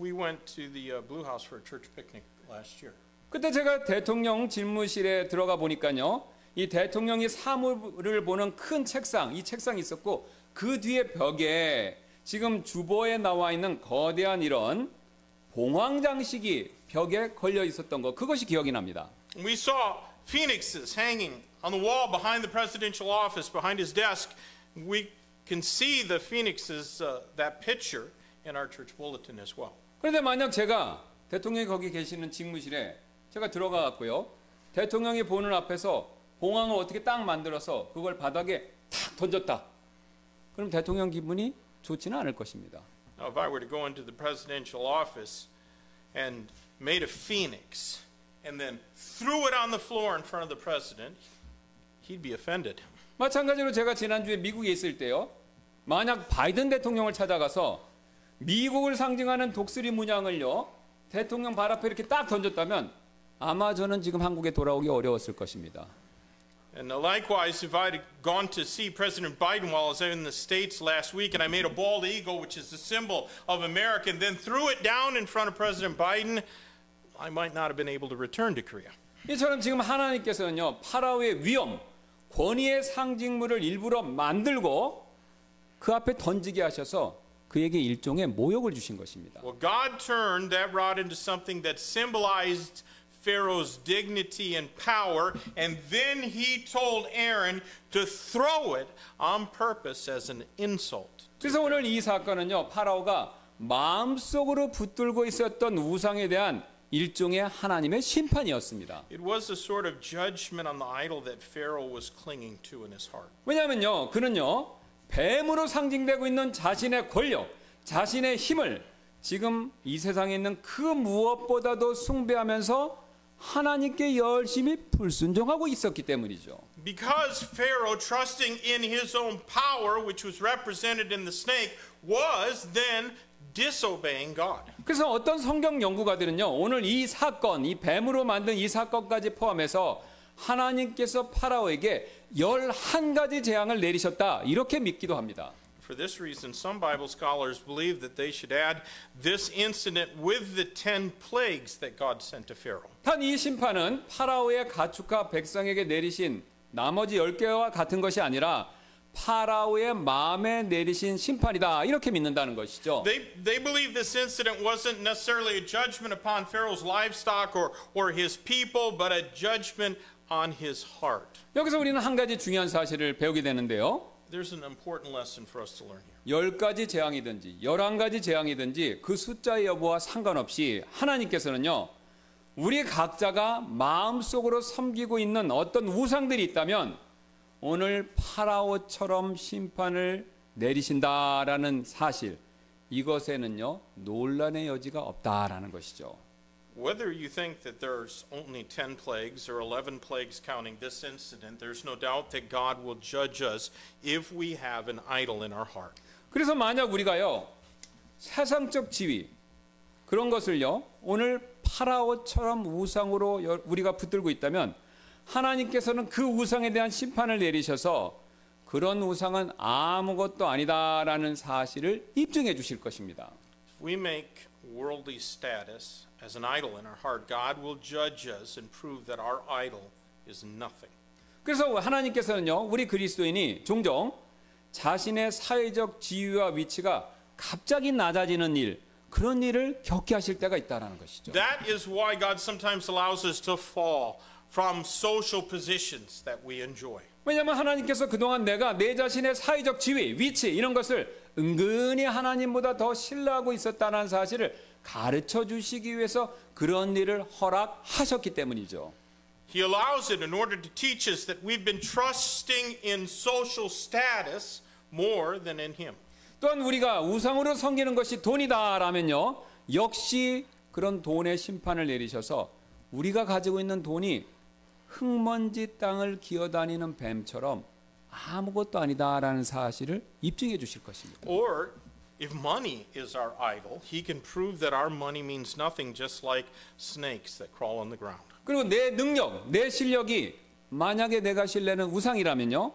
We went to the Blue House for a church picnic last year. 그때 제가 대통령 집무실에 들어가 보니까요. 이 대통령이 사물을 보는 큰 책상, 이 책상이 있었고 그 뒤에 벽에 지금 주보에 나와 있는 거대한 이런 봉황 장식이 벽에 걸려 있었던 것 그것이 기억이 납니다. We saw phoenixes hanging on the wall behind the presidential office, behind his desk. We can see the phoenixes, that picture, in our church bulletin as well. 그런데 만약 제가 대통령이 거기 계시는 직무실에 제가 들어가 갖고요. 대통령이 보는 앞에서 봉황을 어떻게 딱 만들어서 그걸 바닥에 탁 던졌다. 그럼 대통령 기분이 좋지는 않을 것입니다. Now, if I were to go into the presidential office and made a phoenix and then threw it on the floor in front of the president, he'd be offended. 마찬가지로 제가 지난주에 미국에 있을 때요. 만약 바이든 대통령을 찾아가서 미국을 상징하는 독수리 문양을요. 대통령 발 앞에 이렇게 딱 던졌다면 아마 저는 지금 한국에 돌아오기 어려웠을 것입니다. And likewise, if I'd gone to see President Biden while I was in the States last week and I made a bald eagle, which is the symbol of America, and then threw it down in front of President Biden, I might not have been able to return to Korea. 이처럼 지금 하나님께서는요. 파라오의 위엄, 권위의 상징물을 일부러 만들고 그 앞에 던지게 하셔서 그에게 일종의 모욕을 주신 것입니다. Well, God turned that rod into something that symbolized Pharaoh's dignity and power, and then he told Aaron to throw it on purpose as an insult. 그래서 오늘 이 사건은요. 파라오가 마음속으로 붙들고 있었던 우상에 대한 일종의 하나님의 심판이었습니다. It was a sort of judgment on the idol that Pharaoh was clinging to in his heart. 왜냐하면요. 그는요. 뱀으로 상징되고 있는 자신의 권력, 자신의 힘을 지금 이 세상에 있는 그 무엇보다도 숭배하면서 하나님께 열심히 불순종하고 있었기 때문이죠. Because Pharaoh, trusting in his own power, which was represented in the snake, was then disobeying God. 그래서 어떤 성경 연구가들은요, 오늘 이 사건, 이 뱀으로 만든 이 사건까지 포함해서 하나님께서 파라오에게 11가지 재앙을 내리셨다, 이렇게 믿기도 합니다. For this reason, some Bible scholars believe that they should add this incident with the 10 plagues that God sent to Pharaoh. 단 이 심판은 파라오의 가축과 백성에게 내리신 나머지 10개와 같은 것이 아니라 파라오의 마음에 내리신 심판이다, 이렇게 믿는다는 것이죠. They believe this incident wasn't necessarily a judgment upon Pharaoh's livestock or his people, but a judgment on his heart. 여기서 우리는 한 가지 중요한 사실을 배우게 되는데요. There's an important lesson for us to learn here. 10가지 재앙이든지 11가지 재앙이든지 그 숫자의 여부와 상관없이 하나님께서는요, 우리 각자가 마음속으로 섬기고 있는 어떤 우상들이 있다면 오늘 파라오처럼 심판을 내리신다라는 사실, 이것에는요 논란의 여지가 없다라는 것이죠. Whether you think that there's only 10 plagues or 11 plagues counting this incident, there's no doubt that God will judge us if we have an idol in our heart. 그래서 만약 우리가요 세상적 지위 그런 것을요 오늘 파라오처럼 우상으로 우리가 붙들고 있다면 하나님께서는 그 우상에 대한 심판을 내리셔서 그런 우상은 아무것도 아니다라는 사실을 입증해 주실 것입니다. If we make worldly status as an idol in our heart, God will judge us and prove that our idol is nothing. 그래서 하나님께서는요 우리 그리스도인이 종종 자신의 사회적 지위와 위치가 갑자기 낮아지는 일, 그런 일을 겪게 하실 때가 있다라는 것이죠. That is why God sometimes allows us to fall from social positions that we enjoy. 왜냐하면 하나님께서 그동안 내가 내 자신의 사회적 지위, 위치 이런 것을 은근히 하나님보다 더 신뢰하고 있었다는 사실을 가르쳐 주시기 위해서 그런 일을 허락하셨기 때문이죠. He allows it in order to teach us that we've been trusting in social status more than in Him. 또한 우리가 우상으로 섬기는 것이 돈이다라면요, 역시 그런 돈의 심판을 내리셔서 우리가 가지고 있는 돈이 흙먼지 땅을 기어다니는 뱀처럼 아무것도 아니다라는 사실을 입증해 주실 것입니다. Or if money is our idol, He can prove that our money means nothing, just like snakes that crawl on the ground. 그리고 내 능력, 내 실력이 만약에 내가 신뢰는 우상이라면요,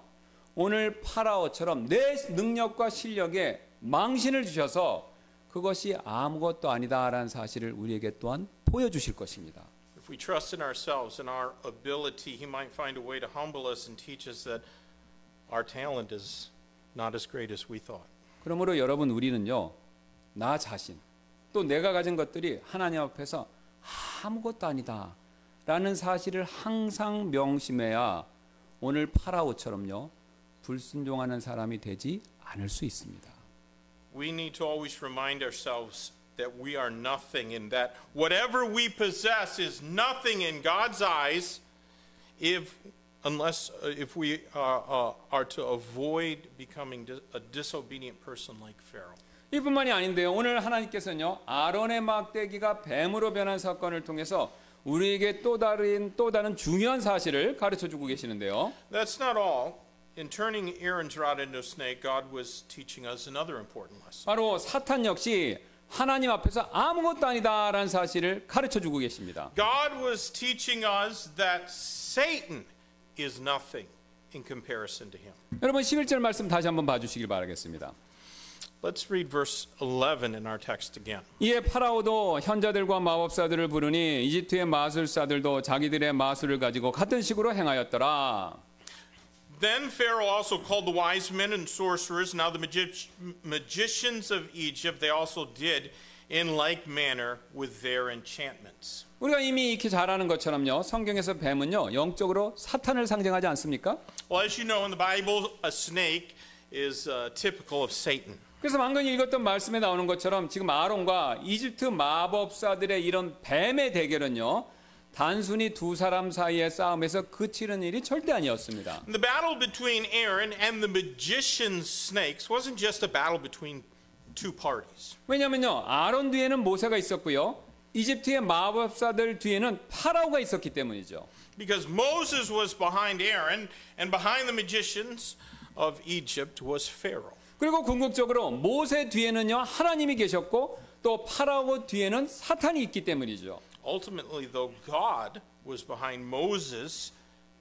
오늘 파라오처럼 내 능력과 실력에 망신을 주셔서 그것이 아무것도 아니다라는 사실을 우리에게 또한 보여주실 것입니다. If we trust in ourselves and our ability, He might find a way to humble us and teach us that our talent is not as great as we thought. 그러므로 여러분, 우리는요, 나 자신, 또 내가 가진 것들이 하나님 앞에서 아무것도 아니다 라는 사실을 항상 명심해야 오늘 파라오처럼요, 불순종하는 사람이 되지 않을 수 있습니다. We need to always remind ourselves that we are nothing and that whatever we possess is nothing in God's eyes if we are to avoid becoming a disobedient person like Pharaoh. 이뿐만이 아닌데요, 오늘 하나님께서는요, 아론의 막대기가 뱀으로 변한 사건을 통해서 우리에게 또 다른 중요한 사실을 가르쳐주고 계시는데요. That's not all. In turning Aaron's rod into a snake, God was teaching us another important lesson. 바로 사탄 역시 하나님 앞에서 아무것도 아니다라는 사실을 가르쳐주고 계십니다. God was teaching us that Satan is nothing in comparison to him. 여러분 11절 말씀 다시 한번 봐주시길 바라겠습니다. Let's read verse 11 in our text again. 이에 파라오도 현자들과 마법사들을 부르니 이집트의 마술사들도 자기들의 마술을 가지고 같은 식으로 행하였더라. Then Pharaoh also called the wise men and sorcerers. Now the magicians of Egypt, they also did in like manner with their enchantments. 우리가 이미 익히 잘 아는 것처럼요, 성경에서 뱀은요 영적으로 사탄을 상징하지 않습니까? Well, as you know, in the Bible, a snake is typical of Satan. 그래서 방금 읽었던 말씀에 나오는 것처럼 지금 아론과 이집트 마법사들의 이런 뱀의 대결은요, 단순히 두 사람 사이의 싸움에서 그치는 일이 절대 아니었습니다. The battle between Aaron and the magician's snakes wasn't just a battle between two parties. 왜냐면요, 아론 뒤에는 모세가 있었고요, 이집트의 마법사들 뒤에는 파라오가 있었기 때문이죠. Because Moses was behind Aaron, and behind the magicians of Egypt was Pharaoh. 그리고 궁극적으로 모세 뒤에는요, 하나님이 계셨고 또 파라오 뒤에는 사탄이 있기 때문이죠. Ultimately, though, God was behind Moses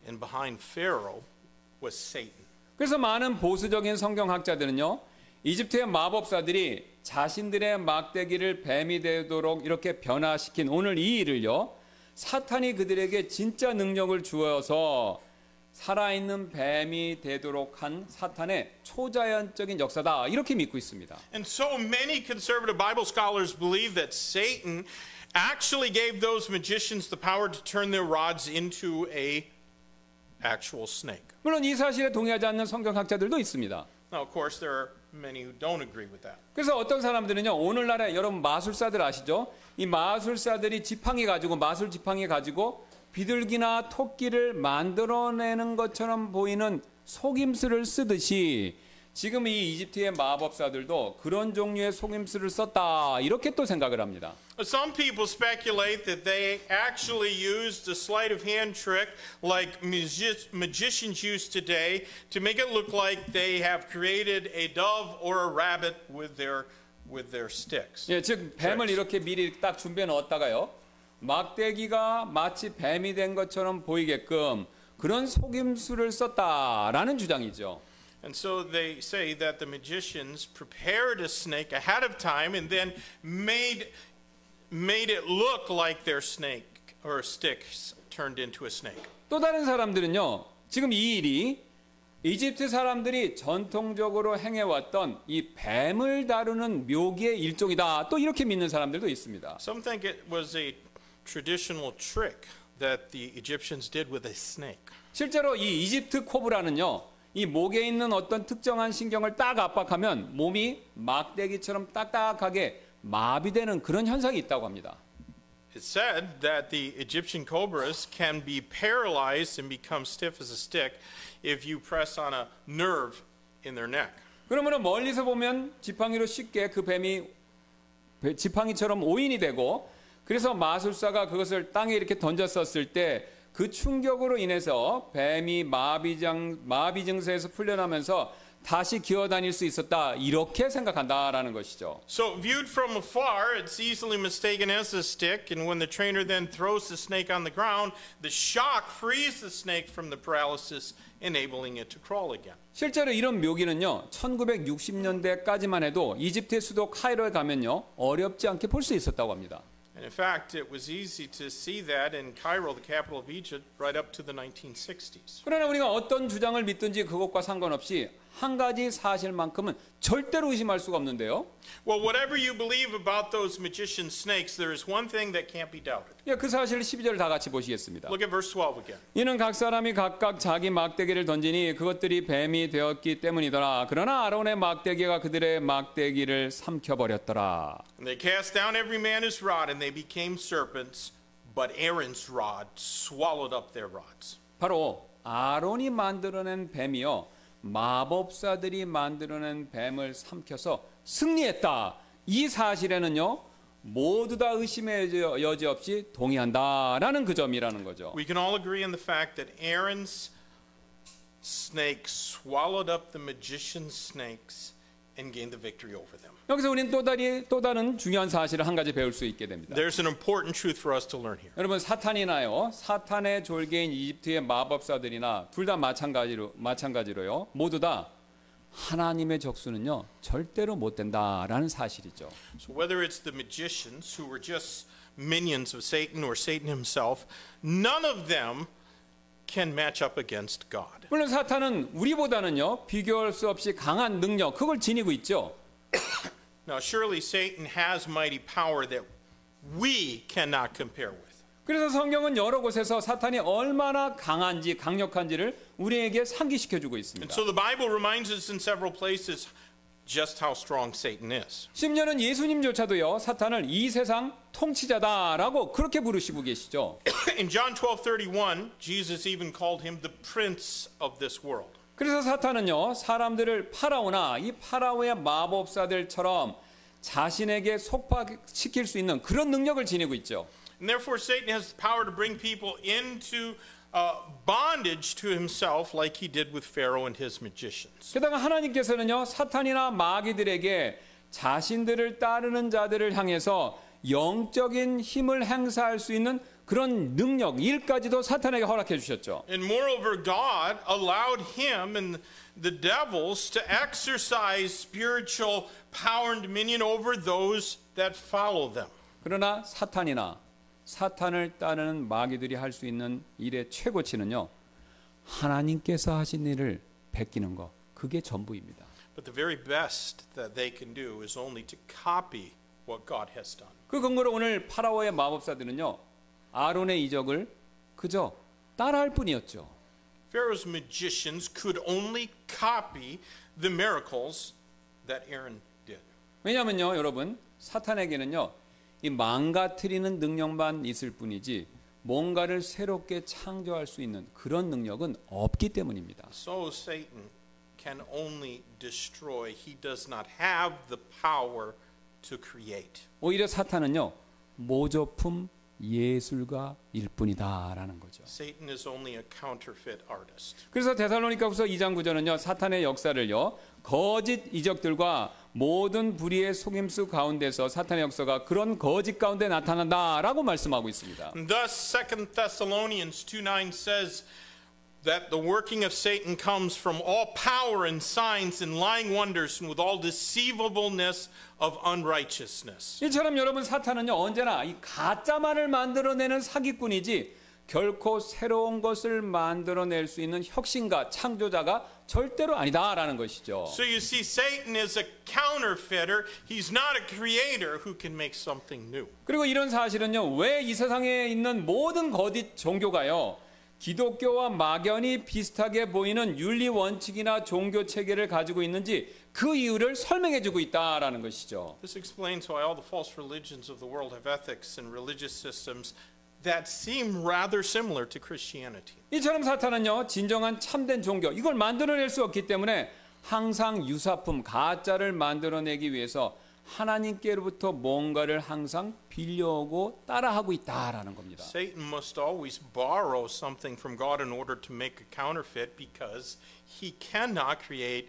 and behind Pharaoh was Satan. 그래서 많은 보수적인 성경학자들은요, 이집트의 마법사들이 자신들의 막대기를 뱀이 되도록 이렇게 변화시킨 오늘 이 일을요, 사탄이 그들에게 진짜 능력을 주어서 살아있는 뱀이 되도록 한 사탄의 초자연적인 역사다, 이렇게 믿고 있습니다. And so many conservative Bible scholars believe that Satan actually gave those magicians the power to turn their rods into a actual snake. 물론 이 사실에 동의하지 않는 성경학자들도 있습니다. Now, of course, there are many who don't agree with that. 그래서 어떤 사람들은요, 오늘날에 여러분 마술사들 아시죠? 이 마술사들이 마술 지팡이 가지고 비둘기나 토끼를 만들어내는 것처럼 보이는 속임수를 쓰듯이 지금 이 이집트의 마법사들도 그런 종류의 속임수를 썼다, 이렇게 또 생각을 합니다. Some people speculate that they actually used a sleight of hand trick like magicians use today to make it look like they have created a dove or a rabbit with their sticks. 예, 즉 뱀을 이렇게 미리 딱 준비해 넣었다가요, 막대기가 마치 뱀이 된 것처럼 보이게끔 그런 속임수를 썼다라는 주장이죠. And so they say that the magicians prepared a snake ahead of time and then made it look like their snake or sticks turned into a snake. 또 다른 사람들은요, 지금 이 일이 이집트 사람들이 전통적으로 행해왔던 이 뱀을 다루는 묘기의 일종이다, 또 이렇게 믿는 사람들도 있습니다. Some think it was a traditional trick that the Egyptians did with a snake. 실제로 이 이집트 코브라는요, 이 목에 있는 어떤 특정한 신경을 딱 압박하면 몸이 막대기처럼 딱딱하게 마비되는 그런 현상이 있다고 합니다. It's said that the Egyptian cobras can be paralyzed and become stiff as a stick if you press on a nerve in their neck. 그러므로 멀리서 보면 지팡이로 쉽게 그 뱀이 지팡이처럼 오인이 되고, 그래서 마술사가 그것을 땅에 이렇게 던졌었을 때 그 충격으로 인해서 뱀이 마비 증세에서 풀려나면서 다시 기어다닐 수 있었다, 이렇게 생각한다라는 것이죠. So viewed from afar, it's easily mistaken as a stick, and when the trainer then throws the snake on the ground, the shock frees the snake from the paralysis, enabling it to crawl again. 실제로 이런 묘기는요, 1960년대까지만 해도 이집트의 수도 카이로에 가면요, 어렵지 않게 볼 수 있었다고 합니다. And in fact, it was easy to see that in Cairo, the capital of Egypt, right up to the 1960s. 그러나 우리가 어떤 주장을 믿든지 그것과 상관없이 한 가지 사실만큼은 절대로 의심할 수가 없는데요. Well, whatever you believe about those magician snakes, there is one thing that can't be doubted. 예, 그 사실 12절 다 같이 보시겠습니다. Look at verse 12 again. 이는 각 사람이 각각 자기 막대기를 던지니 그것들이 뱀이 되었기 때문이더라. 그러나 아론의 막대기가 그들의 막대기를 삼켜버렸더라. And they cast down every man his rod, and they became serpents, but Aaron's rod swallowed up their rods. 바로 아론이 만들어낸 뱀이요, 마법사들이 만들어낸 뱀을 삼켜서 승리했다. 이 사실에는요, 모두 다 의심의 여지 없이 동의한다라는 그 점이라는 거죠. We can all agree on the fact that Aaron's snake swallowed up the magician's snakes and gained the victory over them. 여기서 우리는 또 다른 중요한 사실을 한 가지 배울 수 있게 됩니다. There's an important truth for us to learn here. 여러분, 사탄이나요, 사탄의 졸개인 이집트의 마법사들이나 둘 다 마찬가지로요, 모두 다 하나님의 적수는요, 절대로 못 된다라는 사실이죠. So whether it's the magicians who were just minions of Satan or Satan himself, none of them can match up against God. 물론 사탄은 우리보다는요, 비교할 수 없이 강한 능력, 그걸 지니고 있죠. Now surely Satan has mighty power that we cannot compare with. 그래서 성경은 여러 곳에서 사탄이 얼마나 강한지, 강력한지를 우리에게 상기시켜주고 And 있습니다. so the Bible reminds us in several places just how strong Satan is. 심지어는 예수님조차도요, 사탄을 이 세상 통치자다라고 그렇게 부르시고 계시죠. In John 12:31, Jesus even called him the prince of this world. 그래서 사탄은요, 사람들을 파라오나 이 파라오의 마법사들처럼 자신에게 속박시킬 수 있는 그런 능력을 지니고 있죠. And therefore, Satan has the power to bring people into bondage to himself, like he did with Pharaoh and his magicians. 게다가 하나님께서는요, 사탄이나 마귀들에게 자신들을 따르는 자들을 향해서 영적인 힘을 행사할 수 있는 그런 능력, 일까지도 사탄에게 허락해 주셨죠. And moreover, God allowed him and the devils to exercise spiritual power and dominion over those that follow them. 그러나 사탄이나 사탄을 따르는 마귀들이 할 수 있는 일의 최고치는요, 하나님께서 하신 일을 베끼는 것, 그게 전부입니다. But the very best that they can do is only to copy what God has done. 그 근거로 오늘 파라오의 마법사들은요, 아론의 이적을 그저 따라할 뿐이었죠. Pharaoh's magicians could only copy the miracles that Aaron did. 왜냐하면요, 여러분, 사탄에게는요, 이 망가뜨리는 능력만 있을 뿐이지 뭔가를 새롭게 창조할 수 있는 그런 능력은 없기 때문입니다. So Satan can only destroy. He does not have the power to create. 오히려 사탄은요, 모조품 예술가일 뿐이다라는 거죠. Satan is only a counterfeit artist. 그래서 데살로니가후서 2장 9절은요, 사탄의 역사를요, 거짓 이적들과 모든 불의의 속임수 가운데서 사탄의 역사가 그런 거짓 가운데 나타난다라고 말씀하고 있습니다. And thus 2 Thessalonians 2:9 says that the working of Satan comes from all power and signs and lying wonders and with all deceivableness of unrighteousness. 이처럼 여러분, 사탄은요, 언제나 이 가짜만을 만들어내는 사기꾼이지 결코 새로운 것을 만들어낼 수 있는 혁신가, 창조자가 절대로 아니다라는 것이죠. So you see, Satan is a counterfeiter. He's not a creator who can make something new. 그리고 이런 사실은요, 왜 이 세상에 있는 모든 거짓 종교가요, 기독교와 막연히 비슷하게 보이는 윤리 원칙이나 종교 체계를 가지고 있는지 그 이유를 설명해 주고 있다라는 것이죠. This explains why all the false religions of the world have ethics and religious systems that seem rather similar to Christianity. 이처럼 사탄은요, 진정한 참된 종교, 이걸 만들어낼 수 없기 때문에 항상 유사품, 가짜를 만들어내기 위해서 하나님께로부터 뭔가를 항상 빌려오고 따라하고 있다라는 겁니다. Satan must always borrow something from God in order to make a counterfeit because he cannot create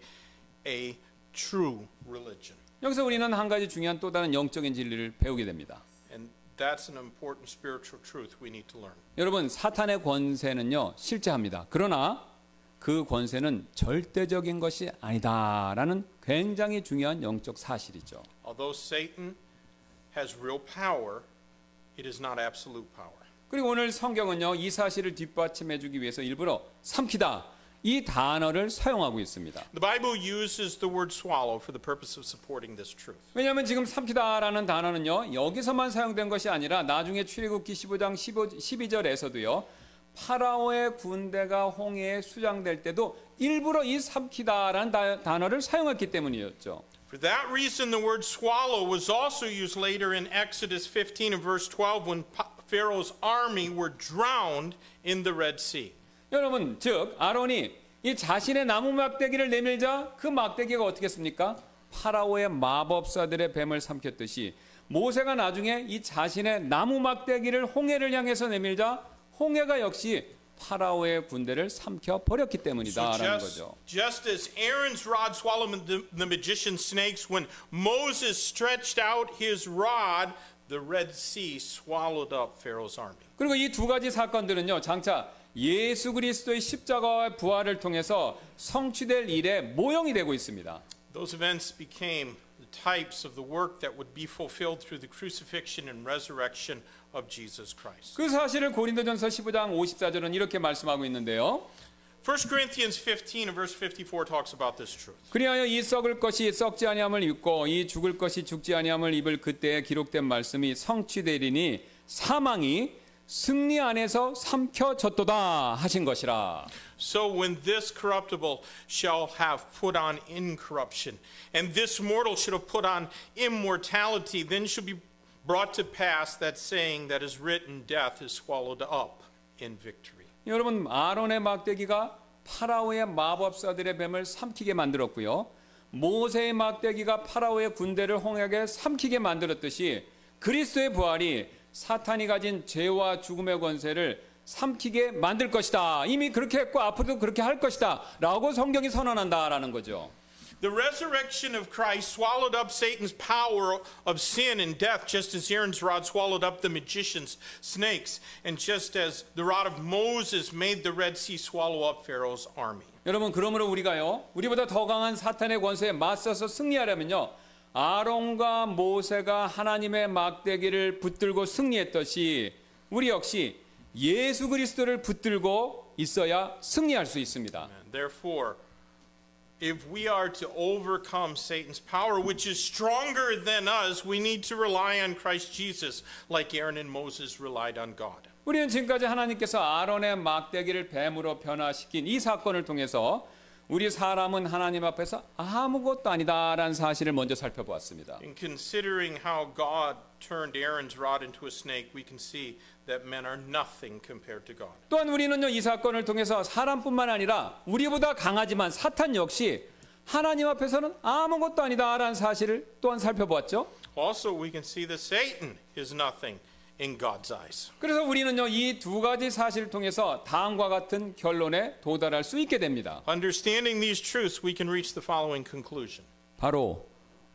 a true religion. 여기서 우리는 한 가지 중요한 또 다른 영적인 진리를 배우게 됩니다. And that's an important spiritual truth we need to learn. 여러분, 사탄의 권세는요, 실제합니다. 그러나 그 권세는 절대적인 것이 아니다라는 굉장히 중요한 영적 사실이죠. Although Satan has real power, it is not absolute power. 그리고 오늘 성경은요, 이 사실을 뒷받침해 주기 위해서 일부러 삼키다, 이 단어를 사용하고 있습니다. The Bible uses the word swallow for the purpose of supporting this truth. 왜냐하면 지금 삼키다라는 단어는요, 여기서만 사용된 것이 아니라 나중에 출애굽기 15장 12절에서도요, 파라오의 군대가 홍해에 수장될 때도 일부러 이 삼키다라는 단어를 사용했기 때문이었죠. For that reason, the word swallow was also used later in Exodus 15 and verse 12 when Pharaoh's army were drowned in the Red Sea. 여러분, 즉 아론이 이 자신의 나무 막대기를 내밀자 그 막대기가 어떻게 했습니까? 파라오의 마법사들의 뱀을 삼켰듯이 모세가 나중에 이 자신의 나무 막대기를 홍해를 향해서 내밀자 홍해가 역시 파라오의 군대를 삼켜 버렸기 때문이다라는 거죠. Just as Aaron's rod swallowed the magician's snakes, when Moses stretched out his rod, the Red Sea swallowed up Pharaoh's army. 그리고 이 두 가지 사건들은요, 장차 예수 그리스도의 십자가의 부활을 통해서 성취될 일의 모형이 되고 있습니다. Those events became the types of the work that would be fulfilled through the crucifixion and resurrection of Jesus Christ. 그 사실을 고린도전서 15장 54절은 이렇게 말씀하고 있는데요. 1 Corinthians 15 and verse 54 talks about this truth. 그리하여 이 썩을 것이 썩지 아니함을 입고 이 죽을 것이 죽지 아니함을 입을 그때에 기록된 말씀이 성취되리니 사망이 승리 안에서 삼켜졌도다 하신 것이라. So when this corruptible shall have put on incorruption, and this mortal should have put on immortality, then shall be brought to pass that saying that is written, death is swallowed up in victory. 여러분, 아론의 막대기가 파라오의 마법사들의 뱀을 삼키게 만들었고요. 모세의 막대기가 파라오의 군대를 홍하게 삼키게 만들었듯이 그리스도의 부활이 사탄이 가진 죄와 죽음의 권세를 삼키게 만들 것이다. 이미 그렇게 했고 앞으로도 그렇게 할 것이다. 라고 성경이 선언한다라는 거죠. The resurrection of Christ swallowed up Satan's power of sin and death, just as Aaron's rod swallowed up the magicians' snakes, and just as the rod of Moses made the Red Sea swallow up Pharaoh's army. 여러분, 그러므로 우리가요, 우리보다 더 강한 사탄의 권세에 맞서서 승리하려면요, 아론과 모세가 하나님의 막대기를 붙들고 승리했듯이 우리 역시 예수 그리스도를 붙들고 있어야 승리할 수 있습니다. Therefore, if we are to overcome Satan's power, which is stronger than us, we need to rely on Christ Jesus, like Aaron and Moses relied on God. 우리는 지금까지 하나님께서 아론의 막대기를 뱀으로 변화시킨 이 사건을 통해서 우리 사람은 하나님 앞에서 아무것도 아니다라는 사실을 먼저 살펴보았습니다. In considering how God turned Aaron's rod into a snake, we can see that men are nothing compared to God. 또한 우리는요, 이 사건을 통해서 사람뿐만 아니라 우리보다 강하지만 사탄 역시 하나님 앞에서는 아무것도 아니다라는 사실을 또한 살펴보았죠. Also, we can see that Satan is nothing in God's eyes. 그래서 우리는요, 이 두 가지 사실을 통해서 다음과 같은 결론에 도달할 수 있게 됩니다. Understanding these truths, we can reach the following conclusion. 바로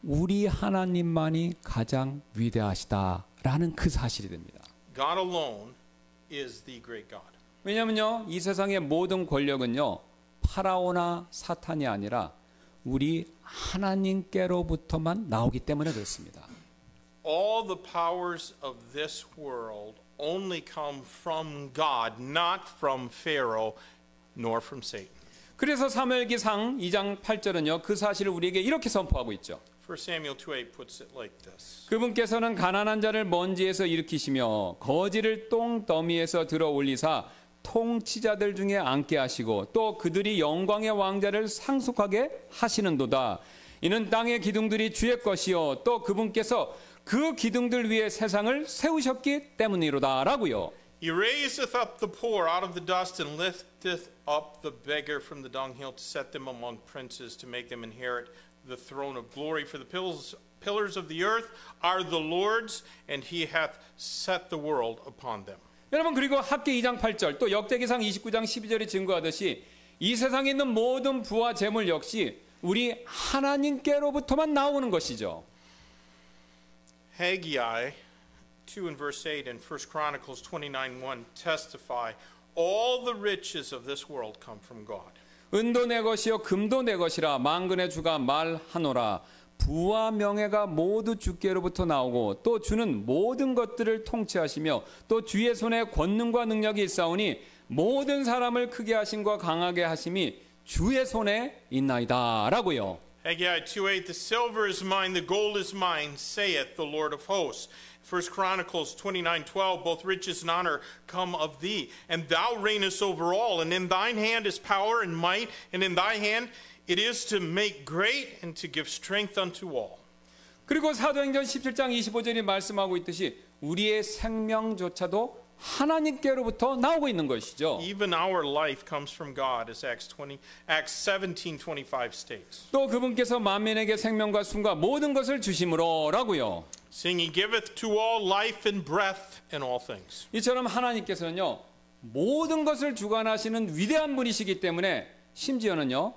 우리 하나님만이 가장 위대하시다라는 그 사실이 됩니다. God alone is the great God. 왜냐면요, 이 세상의 모든 권력은요, 파라오나 사탄이 아니라 우리 하나님께로부터만 나오기 때문에 그렇습니다. All the powers of this world only come from God, not from Pharaoh, nor from Satan. 그래서 사무엘기상 2장 8절은요, 그 사실을 우리에게 이렇게 선포하고 있죠. 1 Samuel 2:8 puts it like this. 그분께서는 가난한 자를 먼지에서 일으키시며 거지를 똥더미에서 들어 올리사 통치자들 중에 앉게 하시고 또 그들이 영광의 왕자를 상속하게 하시는도다. 이는 땅의 기둥들이 주의 것이요 또 그분께서 그 기둥들 위에 세상을 세우셨기 때문이로다 라고요. He raiseth up the poor out of the dust and lifteth up the beggar from the dunghill to set them among princes to make them inherit the throne of glory. For the pillars of the earth are the Lord's and he hath set the world upon them. 여러분, 그리고 학기 2장 8절 또 역대기상 29장 12절이 증거하듯이 이 세상에 있는 모든 부와 재물 역시 우리 하나님께로부터만 나오는 것이죠. Haggai 2 and verse 8 and 1 Chronicles 29:1 testify all the riches of this world come from God. 은도 내 것이요 금도 내 것이라 만군의 주가 말하노라. 부와 명예가 모두 주께로부터 나오고 또 주는 모든 것들을 통치하시며 또 주의 손에 권능과 능력이 있사오니 모든 사람을 크게 하심과 강하게 하심이 주의 손에 있나이다 라고요. Haggai 2:8 The silver is mine, the gold is mine, saith the Lord of hosts. 1 Chronicles 29:12 Both riches and honor come of thee, and thou reignest over all, and in thine hand is power and might, and in thy hand it is to make great and to give strength unto all. 그리고 사도행전 17장 25절이 말씀하고 있듯이 우리의 생명조차도 하나님께로부터 나오고 있는 것이죠. Even our life comes from God, as Acts 17:25 states. 또 그분께서 만민에게 생명과 숨과 모든 것을 주심으로라고요. Seeing he giveth to all life and breath and all things. 이처럼 하나님께서는요, 모든 것을 주관하시는 위대한 분이시기 때문에 심지어는요,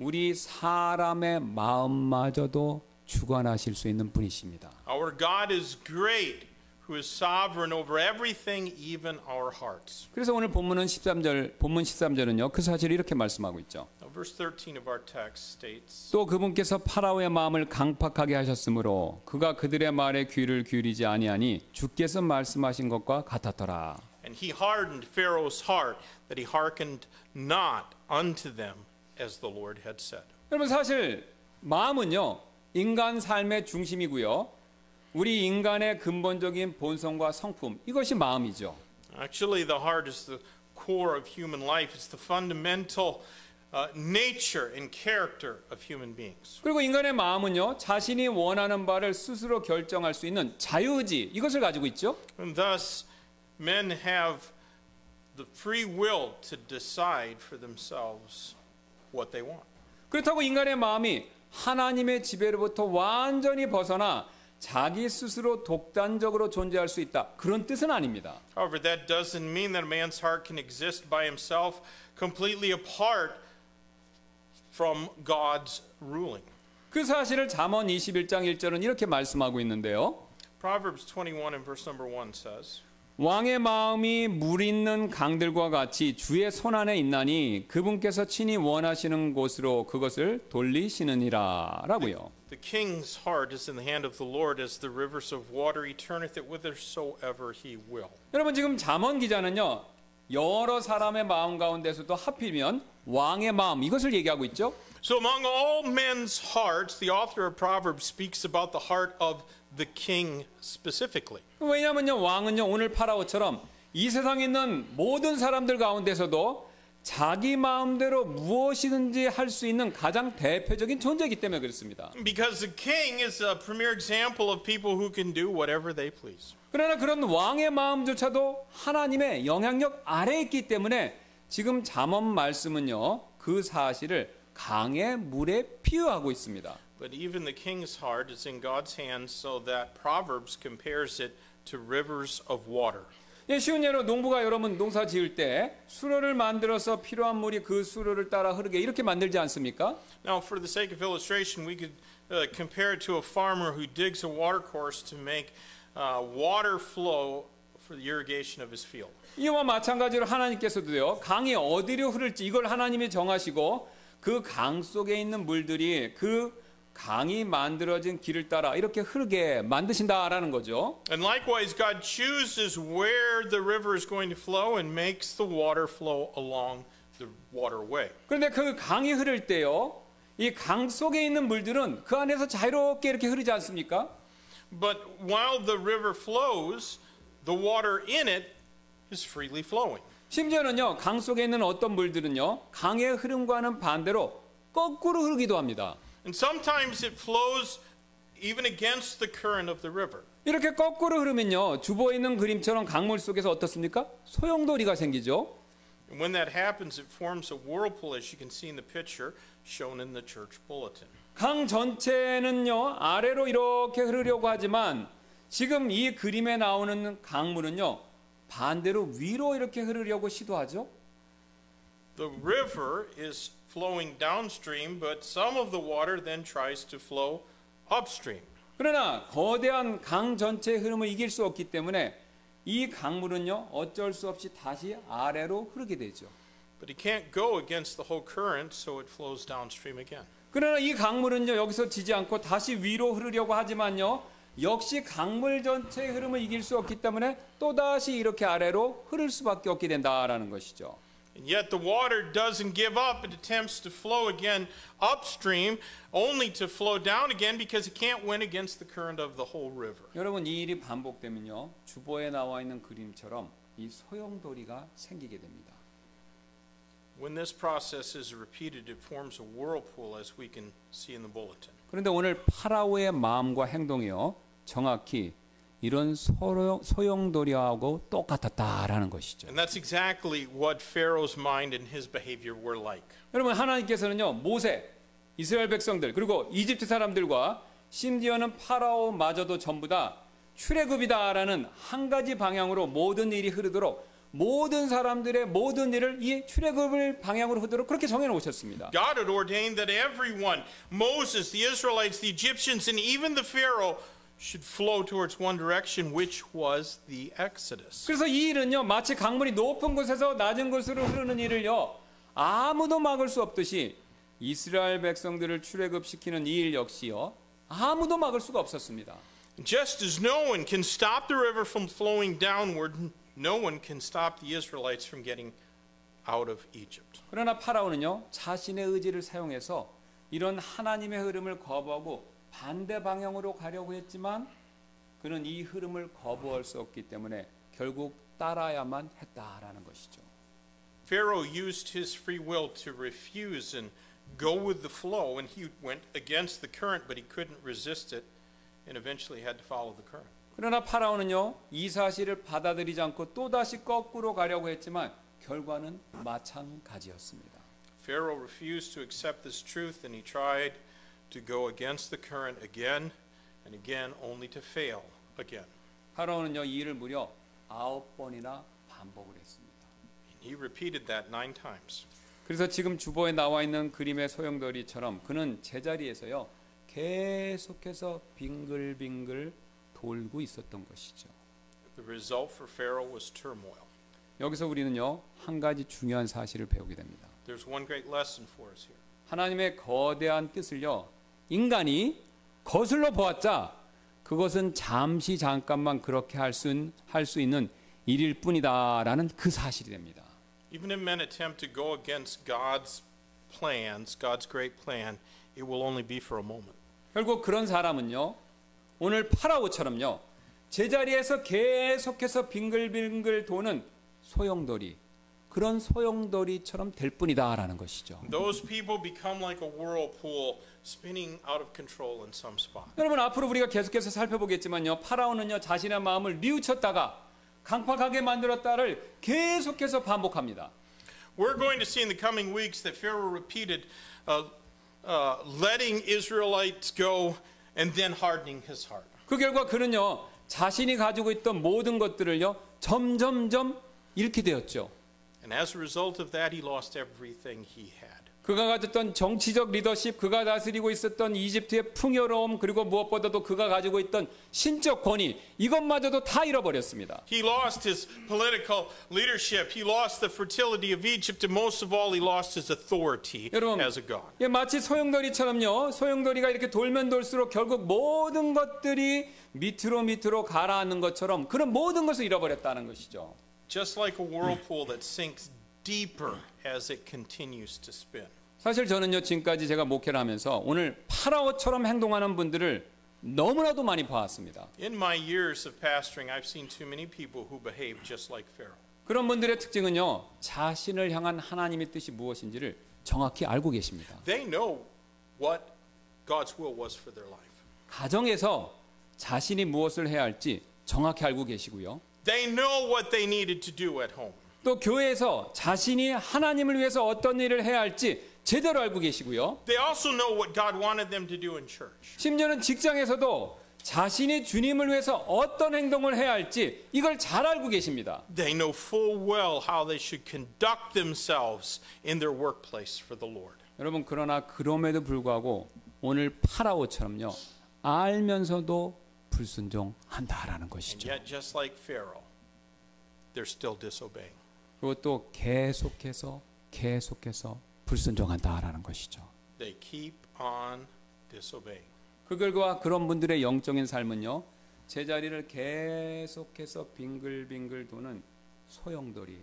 우리 사람의 마음마저도 주관하실 수 있는 분이십니다. Our God is great, who is sovereign over everything, even our hearts. 그래서 오늘 본문 13절은요, 그 사실을 이렇게 말씀하고 있죠. Now, verse 13 of our text states, 또 그분께서 파라오의 마음을 강팍하게 하셨으므로 그가 그들의 말에 귀를 기울이지 아니하니 주께서 말씀하신 것과 같았더라. And he hardened Pharaoh's heart, that he hearkened not unto them, as the Lord had said. 여러분, 사실 마음은요, 인간 삶의 중심이고요, 우리 인간의 근본적인 본성과 성품, 이것이 마음이죠. Actually, the heart is the core of human life. It's the fundamental nature and character of human beings. 그리고 인간의 마음은요, 자신이 원하는 바를 스스로 결정할 수 있는 자유의지, 이것을 가지고 있죠. And thus, men have the free will to decide for themselves what they want. 그렇다고 인간의 마음이 하나님의 지배로부터 완전히 벗어나 자기 스스로 독단적으로 존재할 수 있다. 그런 뜻은 아닙니다. However, that doesn't mean that a man's heart can exist by himself, completely apart from God's ruling. 그 사실을 잠언 21장 1절은 이렇게 말씀하고 있는데요. Proverbs 21 and verse number 1 says, 왕의 마음이 물 있는 강들과 같이 주의 손안에 있나니 그분께서 친히 원하시는 곳으로 그것을 돌리시느니라 라고요. The king's heart is in the hand of the Lord as the rivers of water. He turneth it whithersoever he will. 여러분 지금 잠언 기자는요. 여러 사람의 마음 가운데서도 하필이면 왕의 마음 이것을 얘기하고 있죠. So among all men's hearts, the author of Proverbs speaks about the heart of the king specifically. 왜냐하면요. 왕은요. 오늘 파라오처럼 이 세상에 있는 모든 사람들 가운데서도 자기 마음대로 무엇이든지 할 수 있는 가장 대표적인 존재이기 때문에 그렇습니다. Because the king is a premier example of people who can do whatever they please. 그러나 그런 왕의 마음조차도 하나님의 영향력 아래에 있기 때문에 지금 잠언 말씀은요. 그 사실을 강의 물에 비유하고 있습니다. But even the king's heart is in God's hands, so that Proverbs compares it to rivers of water. 예, 쉬운 예로 농부가 여러분 농사 지을 때 수로를 만들어서 필요한 물이 그 수로를 따라 흐르게 이렇게 만들지 않습니까? Now, for the sake of illustration, we could compare it to a farmer who digs a water course to make water flow for the irrigation of his field. 이와 마찬가지로 하나님께서도요. 강이 어디로 흐를지 이걸 하나님이 정하시고 그 강 속에 있는 물들이 그 강이 만들어진 길을 따라 이렇게 흐르게 만드신다라는 거죠. And likewise, God chooses where the river is going to flow and makes the water flow along the waterway. 그런데 그 강이 흐를 때요. 이 강 속에 있는 물들은 그 안에서 자유롭게 이렇게 흐르지 않습니까? But while the river flows, the water in it is freely flowing. 심지어는요. 강 속에 있는 어떤 물들은요. 강의 흐름과는 반대로 거꾸로 흐르기도 합니다. And sometimes it flows even against the current of the river. 이렇게 거꾸로 흐르면요. 주보에 있는 그림처럼 강물 속에서 어떻습니까? 소용돌이가 생기죠. And when that happens, it forms a whirlpool, as you can see in the picture shown in the church bulletin. 강 전체는요. 아래로 이렇게 흐르려고 하지만 지금 이 그림에 나오는 강물은요. 반대로 위로 이렇게 흐르려고 시도하죠. The river is flowing downstream, but some of the water then tries to flow upstream. 그러나 거대한 강 전체의 흐름을 이길 수 없기 때문에 이 강물은요. 어쩔 수 없이 다시 아래로 흐르게 되죠. But it can't go against the whole current, so it flows downstream again. 그러나 이 강물은요. 여기서 지지 않고 다시 위로 흐르려고 하지만요. 역시 강물 전체의 흐름을 이길 수 없기 때문에 또다시 이렇게 아래로 흐를 수밖에 없게 된다라는 것이죠. And yet the water doesn't give up. It attempts to flow again upstream, only to flow down again because it can't win against the current of the whole river. 여러분 이 일이 반복되면요. 주보에 나와 있는 그림처럼 이 소용돌이가 생기게 됩니다. When this process is repeated, it forms a whirlpool, as we can see in the bulletin. 그런데 오늘 파라오의 마음과 행동이요. 정확히 이런 소용돌이하고 똑같았다라는 것이죠. And that's exactly what Pharaoh's mind and his behavior were like. 여러분 하나님께서는요. 모세, 이스라엘 백성들 그리고 이집트 사람들과 심지어는 파라오마저도 전부 다 출애굽이다라는 한 가지 방향으로 모든 일이 흐르도록 모든 사람들의 모든 일을 이 출애굽을 방향으로 흐르도록 그렇게 정해 놓으셨습니다. God had ordained that everyone, Moses, the Israelites, the Egyptians, and even the Pharaoh should flow towards one direction, which was the Exodus. 그래서 이 일은요. 마치 강물이 높은 곳에서 낮은 곳으로 흐르는 일을요. 아무도 막을 수 없듯이 이스라엘 백성들을 출애굽시키는 이 일 역시요. 아무도 막을 수가 없었습니다. Just as no one can stop the river from flowing downward, no one can stop the Israelites from getting out of Egypt. 그러나 파라오는요. 자신의 의지를 사용해서 이런 하나님의 흐름을 거부하고 반대 방향으로 가려고 했지만 그는 이 흐름을 거부할 수 없기 때문에 결국 따라야만 했다라는 것이죠. Pharaoh used his free will to refuse and go with the flow, and he went against the current, but he couldn't resist it and eventually had to follow the current. 그러나 파라오는요. 이 사실을 받아들이지 않고 또다시 거꾸로 가려고 했지만 결과는 마찬가지였습니다. Pharaoh refused to accept this truth, and he tried to go against the current again and again, only to fail again. 파라오는요 이 일을 무려 9번이나 반복을 했습니다. He repeated that 9 times. 그래서 지금 주보에 나와 있는 그림의 소용돌이처럼 그는 제자리에서요 계속해서 빙글빙글 돌고 있었던 것이죠. The result for Pharaoh was turmoil. 여기서 우리는요 한 가지 중요한 사실을 배우게 됩니다. There's one great lesson for us here. 하나님의 거대한 뜻을요 인간이 거슬러 보았자 그것은 잠시 잠깐만 그렇게 할 수 있는 일일 뿐이다라는 그 사실이 됩니다. Even if men attempt to go against God's plans, God's great plan, it will only be for a moment. 결국 그런 사람은요 오늘 파라오처럼요 제자리에서 계속해서 빙글빙글 도는 소용돌이 그런 소용돌이처럼 될 뿐이다라는 것이죠. Those people become like a whirlpool spinning out of control in some spot. 여러분 앞으로 우리가 계속해서 살펴보겠지만요 파라오는요 자신의 마음을 뉘우쳤다가 강팍하게 만들었다를 계속해서 반복합니다. We're going to see in the coming weeks that Pharaoh repeated letting Israelites go and then hardening his heart. 그 결과 그는요 자신이 가지고 있던 모든 것들을요 점점점 잃게 되었죠. And as a result of that, he lost everything he had. 그가 가졌던 정치적 리더십, 그가 다스리고 있었던 이집트의 풍요로움, 그리고 무엇보다도 그가 가지고 있던 신적 권위, 이것마저도 다 잃어버렸습니다. He lost his political leadership. He lost the fertility of Egypt, and most of all, he lost his authority 여러분, as a god. 예, 마치 소용돌이처럼요. 소용돌이가 이렇게 돌면 돌수록 결국 모든 것들이 밑으로 가라앉는 것처럼 그런 모든 것을 잃어버렸다는 것이죠. Just like a whirlpool that sinks deeper as it continues to spin. 사실 저는요 지금까지 제가 목회를 하면서 오늘 파라오처럼 행동하는 분들을 너무나도 많이 봐왔습니다. In my years of pastoring, I've seen too many people who behave just like Pharaoh. 그런 분들의 특징은요 자신을 향한 하나님의 뜻이 무엇인지를 정확히 알고 계십니다. They know what God's will was for their life. 가정에서 자신이 무엇을 해야 할지 정확히 알고 계시고요. They know what they needed to do at home. 또 교회에서 자신이 하나님을 위해서 어떤 일을 해야 할지 제대로 알고 계시고요. They also know what God wanted them to do in church. 심지어는 직장에서도 자신이 주님을 위해서 어떤 행동을 해야 할지 이걸 잘 알고 계십니다. They know full well how they should conduct themselves in their workplace for the Lord. 여러분 그러나 그럼에도 불구하고 오늘 파라오처럼요. 알면서도 불순종한다라는 And 것이죠. yet, just like Pharaoh, they're still disobeying. 그리고 또 계속해서 불순종한다라는 것이죠. They keep on disobeying. 그 결과 그런 분들의 영적인 삶은요. 제자리를 계속해서 빙글빙글 도는 소용돌이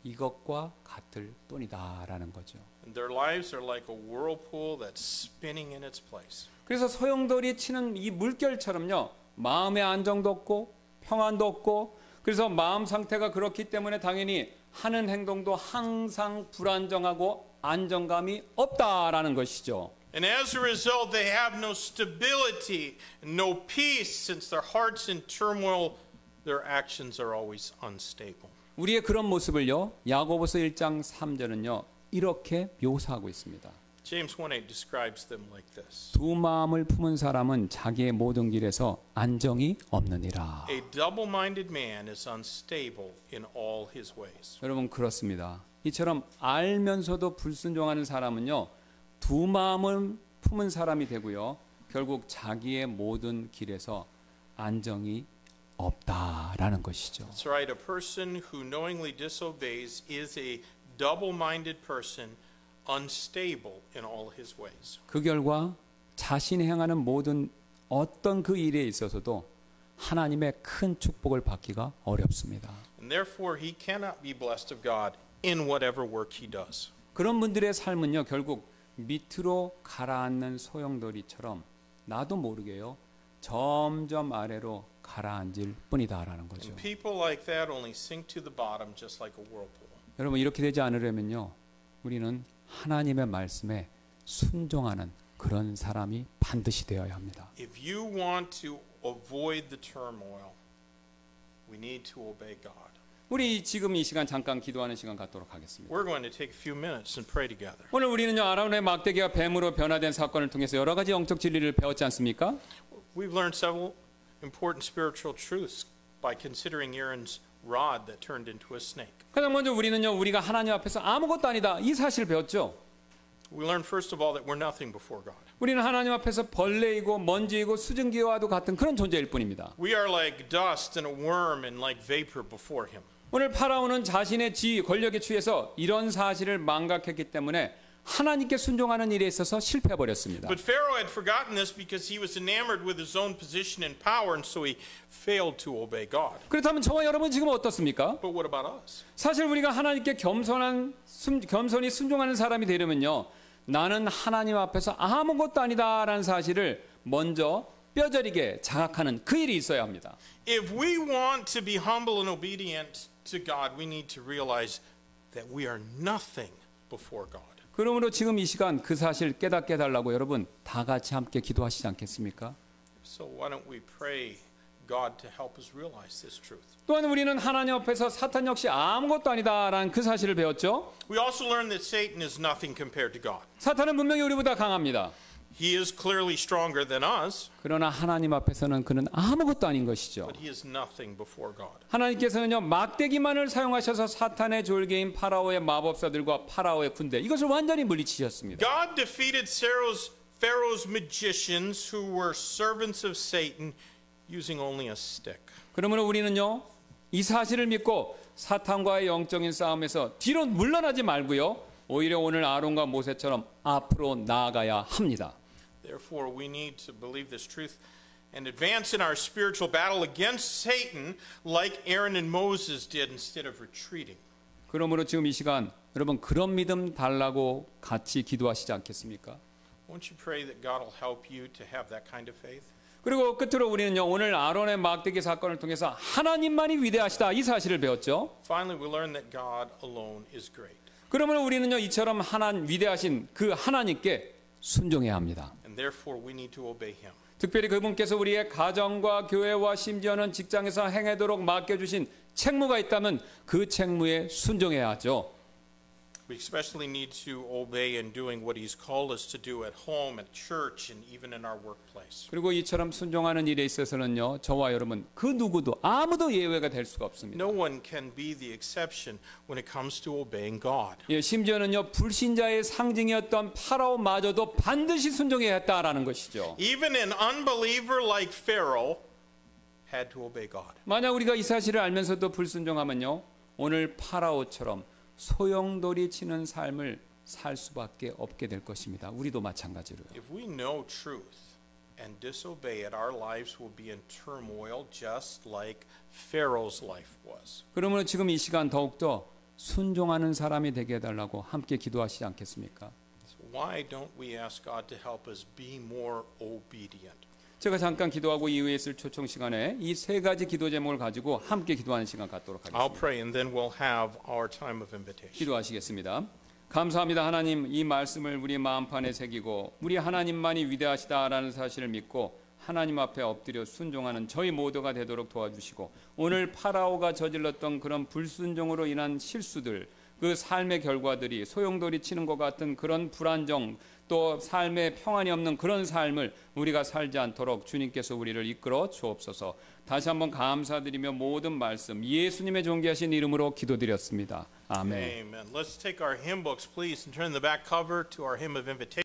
이것과 같을 뿐이다라는 거죠. And their lives are like a whirlpool that's spinning in its place. 그래서 소용돌이 치는 이 물결처럼요. 마음의 안정도 없고 평안도 없고 그래서 마음 상태가 그렇기 때문에 당연히 하는 행동도 항상 불안정하고 안정감이 없다라는 것이죠. And as a result, they have no stability, no peace, since their heart's in turmoil, their actions are always unstable. 우리의 그런 모습을요. 야고보서 1장 3절은요. 이렇게 묘사하고 있습니다. James 1:8 describes them like this. 두 마음을 품은 사람은 자기의 모든 길에서 안정이 없느니라. A double-minded man is unstable in all his ways. 여러분 그렇습니다. 이처럼 알면서도 불순종하는 사람은요. 두 마음을 품은 사람이 되고요. 결국 자기의 모든 길에서 안정이 없다라는 것이죠. That's right. A person who knowingly disobeys is a double-minded person, unstable in all his ways. 그 결과 자신이 행하는 모든 어떤 그 일에 있어서도 하나님의 큰 축복을 받기가 어렵습니다. And therefore, he cannot be blessed of God in whatever work he does. 그런 분들의 삶은요. 결국 밑으로 가라앉는 소용돌이처럼 나도 모르게요. 점점 아래로 가라앉을 뿐이다라는 거죠. And people like that only sink to the bottom just like a whirlpool. 여러분 이렇게 되지 않으려면요. 우리는 하나님의 말씀에 순종하는 그런 사람이 반드시 되어야 합니다. If you want to avoid the turmoil, we need to obey God. 우리 지금 이 시간 잠깐 기도하는 시간 갖도록 하겠습니다. We're going to take a few minutes and pray together. 오늘 우리는요 아론의 막대기가 뱀으로 변화된 사건을 통해서 여러 가지 영적 진리를 배웠지 않습니까? We've learned several important spiritual truths by considering Aaron's rod that turned into a snake. 가장 먼저 우리는요 우리가 하나님 앞에서 아무것도 아니다 이 사실을 배웠죠. We learned first of all that we're nothing before God. 우리는 하나님 앞에서 벌레이고 먼지이고 수증기와도 같은 그런 존재일 뿐입니다. We are like dust and a worm and like vapor before him. 오늘 파라오는 자신의 지위, 권력에 취해서 이런 사실을 망각했기 때문에 하나님께 순종하는 일에 있어서 실패해버렸습니다. But Pharaoh had forgotten this because he was enamored with his own position and power, and so he failed to obey God. 그렇다면 저와 여러분 지금 어떻습니까? But what about us? 사실 우리가 하나님께 겸손히 순종하는 사람이 되려면요. 나는 하나님 앞에서 아무것도 아니다라는 사실을 먼저 뼈저리게 자각하는 그 일이 있어야 합니다. If we want to be humble and obedient to God, we need to realize that we are nothing before God. 그러므로 지금 이 시간 그 사실 깨닫게 해달라고 여러분 다 같이 함께 기도하시지 않겠습니까? So why don't we pray God to help us realize this truth? 또한 우리는 하나님 앞에서 사탄 역시 아무것도 아니다라는 그 사실을 배웠죠. We also learned that Satan is nothing compared to God. 사탄은 분명히 우리보다 강합니다. He is clearly stronger than us, 그러나 하나님 앞에서는 그는 아무것도 아닌 것이죠. but he is nothing before God. 하나님께서는요 막대기만을 사용하셔서 사탄의 졸개인 파라오의 마법사들과 파라오의 군대 이것을 완전히 물리치셨습니다. God defeated Pharaoh's magicians who were servants of Satan using only a stick. 그러므로 우리는요 이 사실을 믿고 사탄과의 영적인 싸움에서 뒤로 물러나지 말고요 오히려 오늘 아론과 모세처럼 앞으로 나아가야 합니다. Therefore, we need to believe this truth and advance in our spiritual battle against Satan like Aaron and Moses did instead of retreating. 그러므로 지금 이 시간 여러분 그런 믿음 달라고 같이 기도하시지 않겠습니까? Won't you pray that God will help you to have that kind of faith? 그리고 끝으로 우리는요 오늘 아론의 막대기 사건을 통해서 하나님만이 위대하시다 이 사실을 배웠죠. Finally, we learn that God alone is great. 그러므로 우리는요 이처럼 위대하신 그 하나님께 순종해야 합니다. And therefore, we need to obey him. 특별히 그분께서 우리의 가정과 교회와 심지어는 직장에서 행하도록 맡겨주신 책무가 있다면 그 책무에 순종해야 하죠. We especially need to obey in doing what he's called us to do at home, at church, and even in our workplace. 그리고 이처럼 순종하는 일에 있어서는요 저와 여러분 그 누구도 아무도 예외가 될 수가 없습니다. No one can be the exception when it comes to obeying God. 예, 심지어는요 불신자의 상징이었던 파라오마저도 반드시 순종해야 했다라는 것이죠. Even an unbeliever like Pharaoh had to obey God. 만약 우리가 이 사실을 알면서도 불순종하면요 오늘 파라오처럼 소용돌이 치는 삶을 살 수밖에 없게 될 것입니다. 우리도 마찬가지로요. If we know truth and disobey it, our lives will be in turmoil just like Pharaoh's life was. 그러므로 지금 이 시간 더욱더 순종하는 사람이 되게 해달라고 함께 기도하시지 않겠습니까? So why don't we ask God to help us be more obedient? 제가 잠깐 기도하고 이후에 있을 초청 시간에 이 세 가지 기도 제목을 가지고 함께 기도하는 시간 갖도록 I'll 하겠습니다. pray and then we'll have our time of invitation. 기도하시겠습니다. 감사합니다. 하나님 이 말씀을 우리 마음판에 새기고 우리 하나님만이 위대하시다라는 사실을 믿고 하나님 앞에 엎드려 순종하는 저희 모두가 되도록 도와주시고 오늘 파라오가 저질렀던 그런 불순종으로 인한 실수들 그 삶의 결과들이 소용돌이 치는 것 같은 그런 불안정 또 삶에 평안이 없는 그런 삶을 우리가 살지 않도록 주님께서 우리를 이끌어 주옵소서. 다시 한번 감사드리며 모든 말씀 예수님의 존귀하신 이름으로 기도드렸습니다. 아멘. Amen. Let's take our hymn books, please, and turn the back cover to our hymn of invitation.